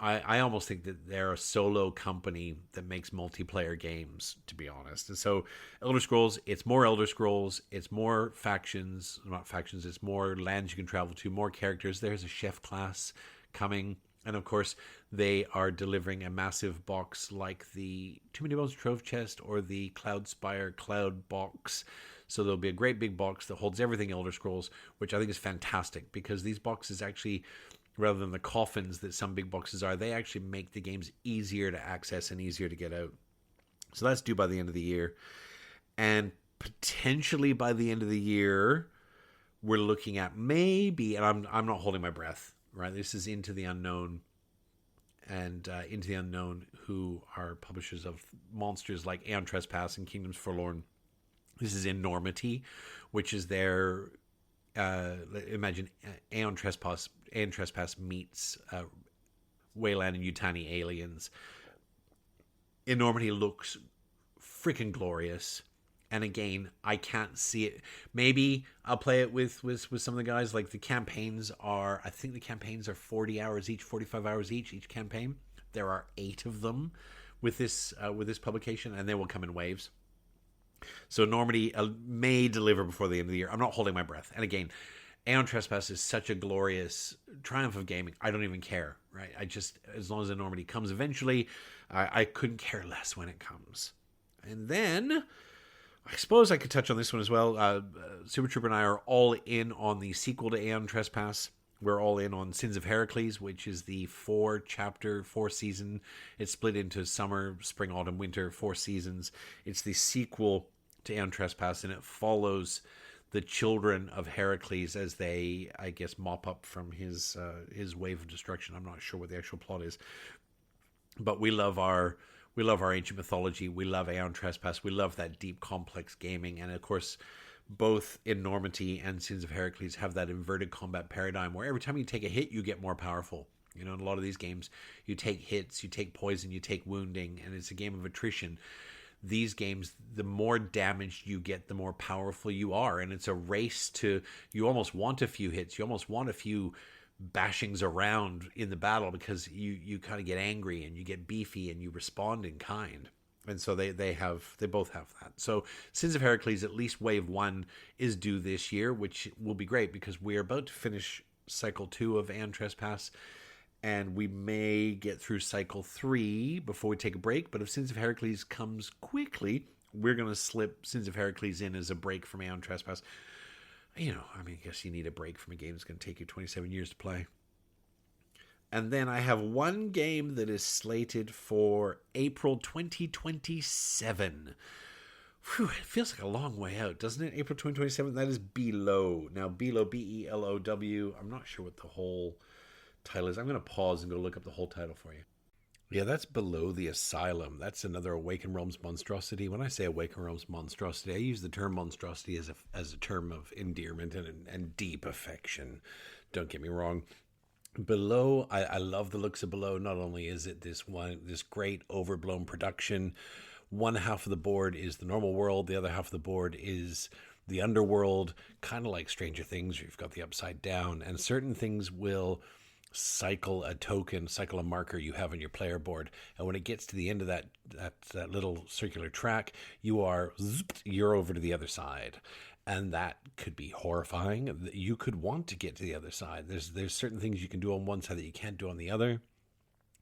I almost think that they're a solo company that makes multiplayer games, to be honest. And so Elder Scrolls, it's more Elder Scrolls, it's more factions, not factions, it's more lands you can travel to, more characters. There's a chef class coming. And of course, they are delivering a massive box like the Too Many Bones Trove Chest or the Cloudspire Cloud Box. So there'll be a great big box that holds everything Elder Scrolls, which I think is fantastic because these boxes actually, rather than the coffins that some big boxes are, they actually make the games easier to access and easier to get out. So that's due by the end of the year. And potentially by the end of the year, we're looking at maybe, and I'm not holding my breath, right? This is Into the Unknown. And Into the Unknown, who are publishers of monsters like Aeon Trespass and Kingdoms Forlorn. This is Enormity, which is their, imagine Aeon Trespass meets Wayland and Yutani aliens. Enormity looks freaking glorious. And again, I can't see it. Maybe I'll play it with some of the guys. Like the campaigns are, I think the campaigns are 40 hours each, 45 hours each campaign. There are 8 of them with this publication, and they will come in waves. So Normandy may deliver before the end of the year. I'm not holding my breath. And again, Aeon Trespass is such a glorious triumph of gaming. I don't even care, right? I just, as long as the Normandy comes eventually, I couldn't care less when it comes. And then, I suppose I could touch on this one as well. Super Trooper and I are all in on the sequel to Aeon Trespass. We're all in on Sins of Heracles, which is the 4-chapter, 4-season. It's split into summer, spring, autumn, winter, 4 seasons. It's the sequel to Aeon Trespass, and it follows the children of Heracles as they, I guess, mop up from his wave of destruction. I'm not sure what the actual plot is, but we love our ancient mythology. We love Aeon Trespass. We love that deep, complex gaming, and of course, both Enormity and Sins of Heracles have that inverted combat paradigm where every time you take a hit, you get more powerful. You know, in a lot of these games, you take hits, you take poison, you take wounding, and it's a game of attrition. These games, the more damaged you get, the more powerful you are, and it's a race to, you almost want a few hits, you almost want a few bashings around in the battle because you kind of get angry and you get beefy and you respond in kind. And so they both have that. So Sins of Heracles, at least wave 1 is due this year, which will be great because we're about to finish cycle 2 of Aeon Trespass, and we may get through cycle 3 before we take a break. But if Sins of Heracles comes quickly, we're going to slip Sins of Heracles in as a break from Aeon Trespass. You know, I mean, I guess you need a break from a game that's going to take you 27 years to play. And then I have one game that is slated for April 2027. Whew, it feels like a long way out, doesn't it? April 2027, that is Below. Now, Below, Below, I'm not sure what the whole title is. I'm going to pause and go look up the whole title for you. Yeah, that's Below the Asylum. That's another Awaken Realms monstrosity. When I say Awaken Realms monstrosity, I use the term monstrosity as a term of endearment and deep affection. Don't get me wrong. Below, I love the looks of Below. Not only is it this great overblown production, one half of the board is the normal world, the other half of the board is the underworld, kind of like Stranger Things. You've got the upside down, and certain things will cycle a marker you have on your player board, and when it gets to the end of that little circular track, you're over to the other side. And that could be horrifying. You could want to get to the other side. There's certain things you can do on one side that you can't do on the other.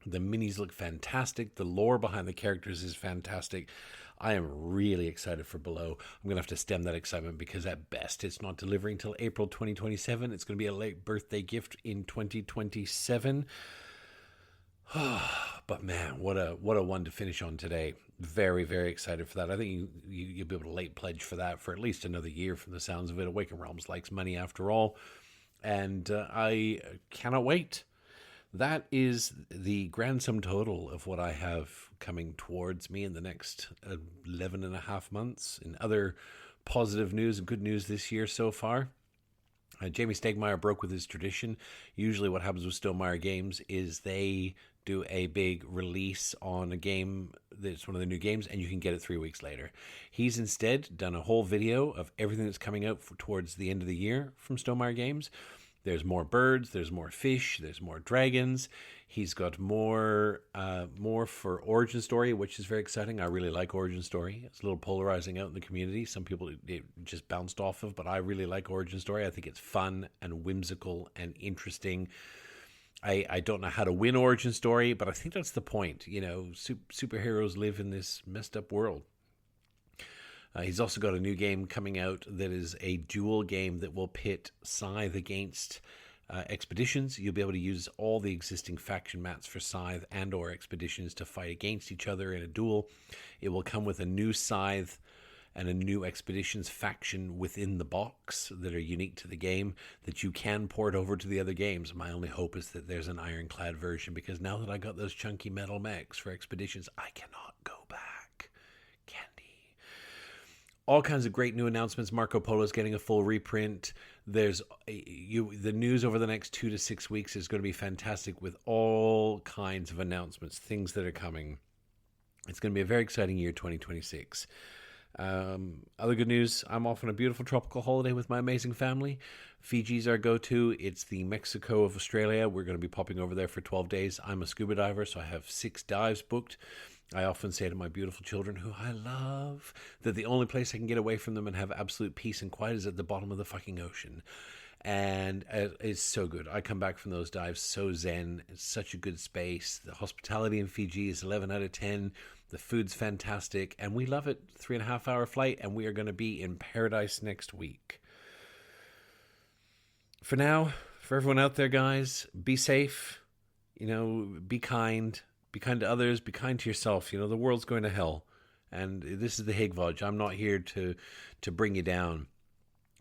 The minis look fantastic. The lore behind the characters is fantastic. I am really excited for Below. I'm going to have to stem that excitement because at best it's not delivering till April 2027. It's going to be a late birthday gift in 2027. But man, what a one to finish on today. Very, very excited for that. I think you'll be able to late pledge for that for at least another year from the sounds of it. Awaken Realms likes money after all. And I cannot wait. that is the grand sum total of what I have coming towards me in the next 11 and a half months. In other positive news and good news this year so far, Jamie Stegmaier broke with his tradition. Usually what happens with Stonemaier Games is they do a big release on a game that's one of the new games, and you can get it 3 weeks later. He's instead done a whole video of everything that's coming out towards the end of the year from Stonemaier Games. There's more birds, there's more fish, there's more dragons. He's got more for Origin Story, which is very exciting. I really like Origin Story. It's a little polarizing out in the community. Some people it just bounced off of, but I really like Origin Story. I think it's fun and whimsical and interesting. I don't know how to win Origin Story, but I think that's the point. You know, superheroes live in this messed up world. He's also got a new game coming out that is a duel game that will pit Scythe against Expeditions. You'll be able to use all the existing faction mats for Scythe and or Expeditions to fight against each other in a duel. It will come with a new Scythe and a new Expeditions faction within the box that are unique to the game that you can port over to the other games. My only hope is that there's an ironclad version, because now that I got those chunky metal mechs for Expeditions, I cannot go back. Candy. All kinds of great new announcements. Marco Polo is getting a full reprint. There's the news over the next 2 to 6 weeks is going to be fantastic with all kinds of announcements, things that are coming. It's going to be a very exciting year, 2026. Other good news, I'm off on a beautiful tropical holiday with my amazing family. Fiji's our go-to. It's the Mexico of Australia. We're going to be popping over there for 12 days. I'm a scuba diver, so I have 6 dives booked. I often say to my beautiful children, who I love, that the only place I can get away from them and have absolute peace and quiet is at the bottom of the fucking ocean. And it's so good. I come back from those dives so zen. It's such a good space. The hospitality in Fiji is 11 out of 10. The food's fantastic, and we love it. 3.5 hour flight, and we are going to be in paradise next week. For now, for everyone out there, guys, be safe. You know, be kind. Be kind to others. Be kind to yourself. You know, the world's going to hell, and this is the HYGVOJ. I'm not here to bring you down.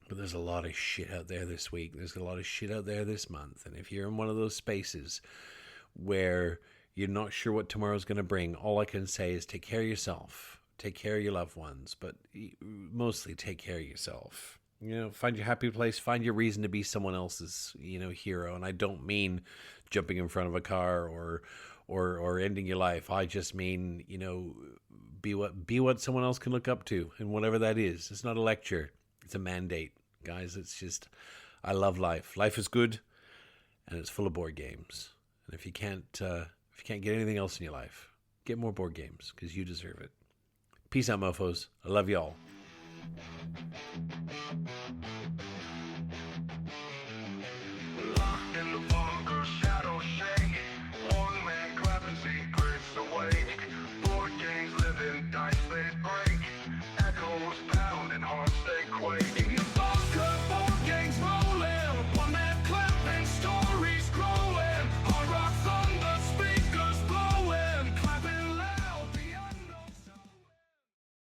But there's a lot of shit out there this week. There's a lot of shit out there this month. And if you're in one of those spaces where you're not sure what tomorrow's going to bring, all I can say is take care of yourself. Take care of your loved ones. But mostly take care of yourself. You know, find your happy place. Find your reason to be someone else's, you know, hero. And I don't mean jumping in front of a car or ending your life. I just mean, you know, be what someone else can look up to. And whatever that is. It's not a lecture. It's a mandate. Guys, it's just, I love life. Life is good, and it's full of board games. And if you can't get anything else in your life, get more board games, because you deserve it. Peace out, mofos. I love y'all.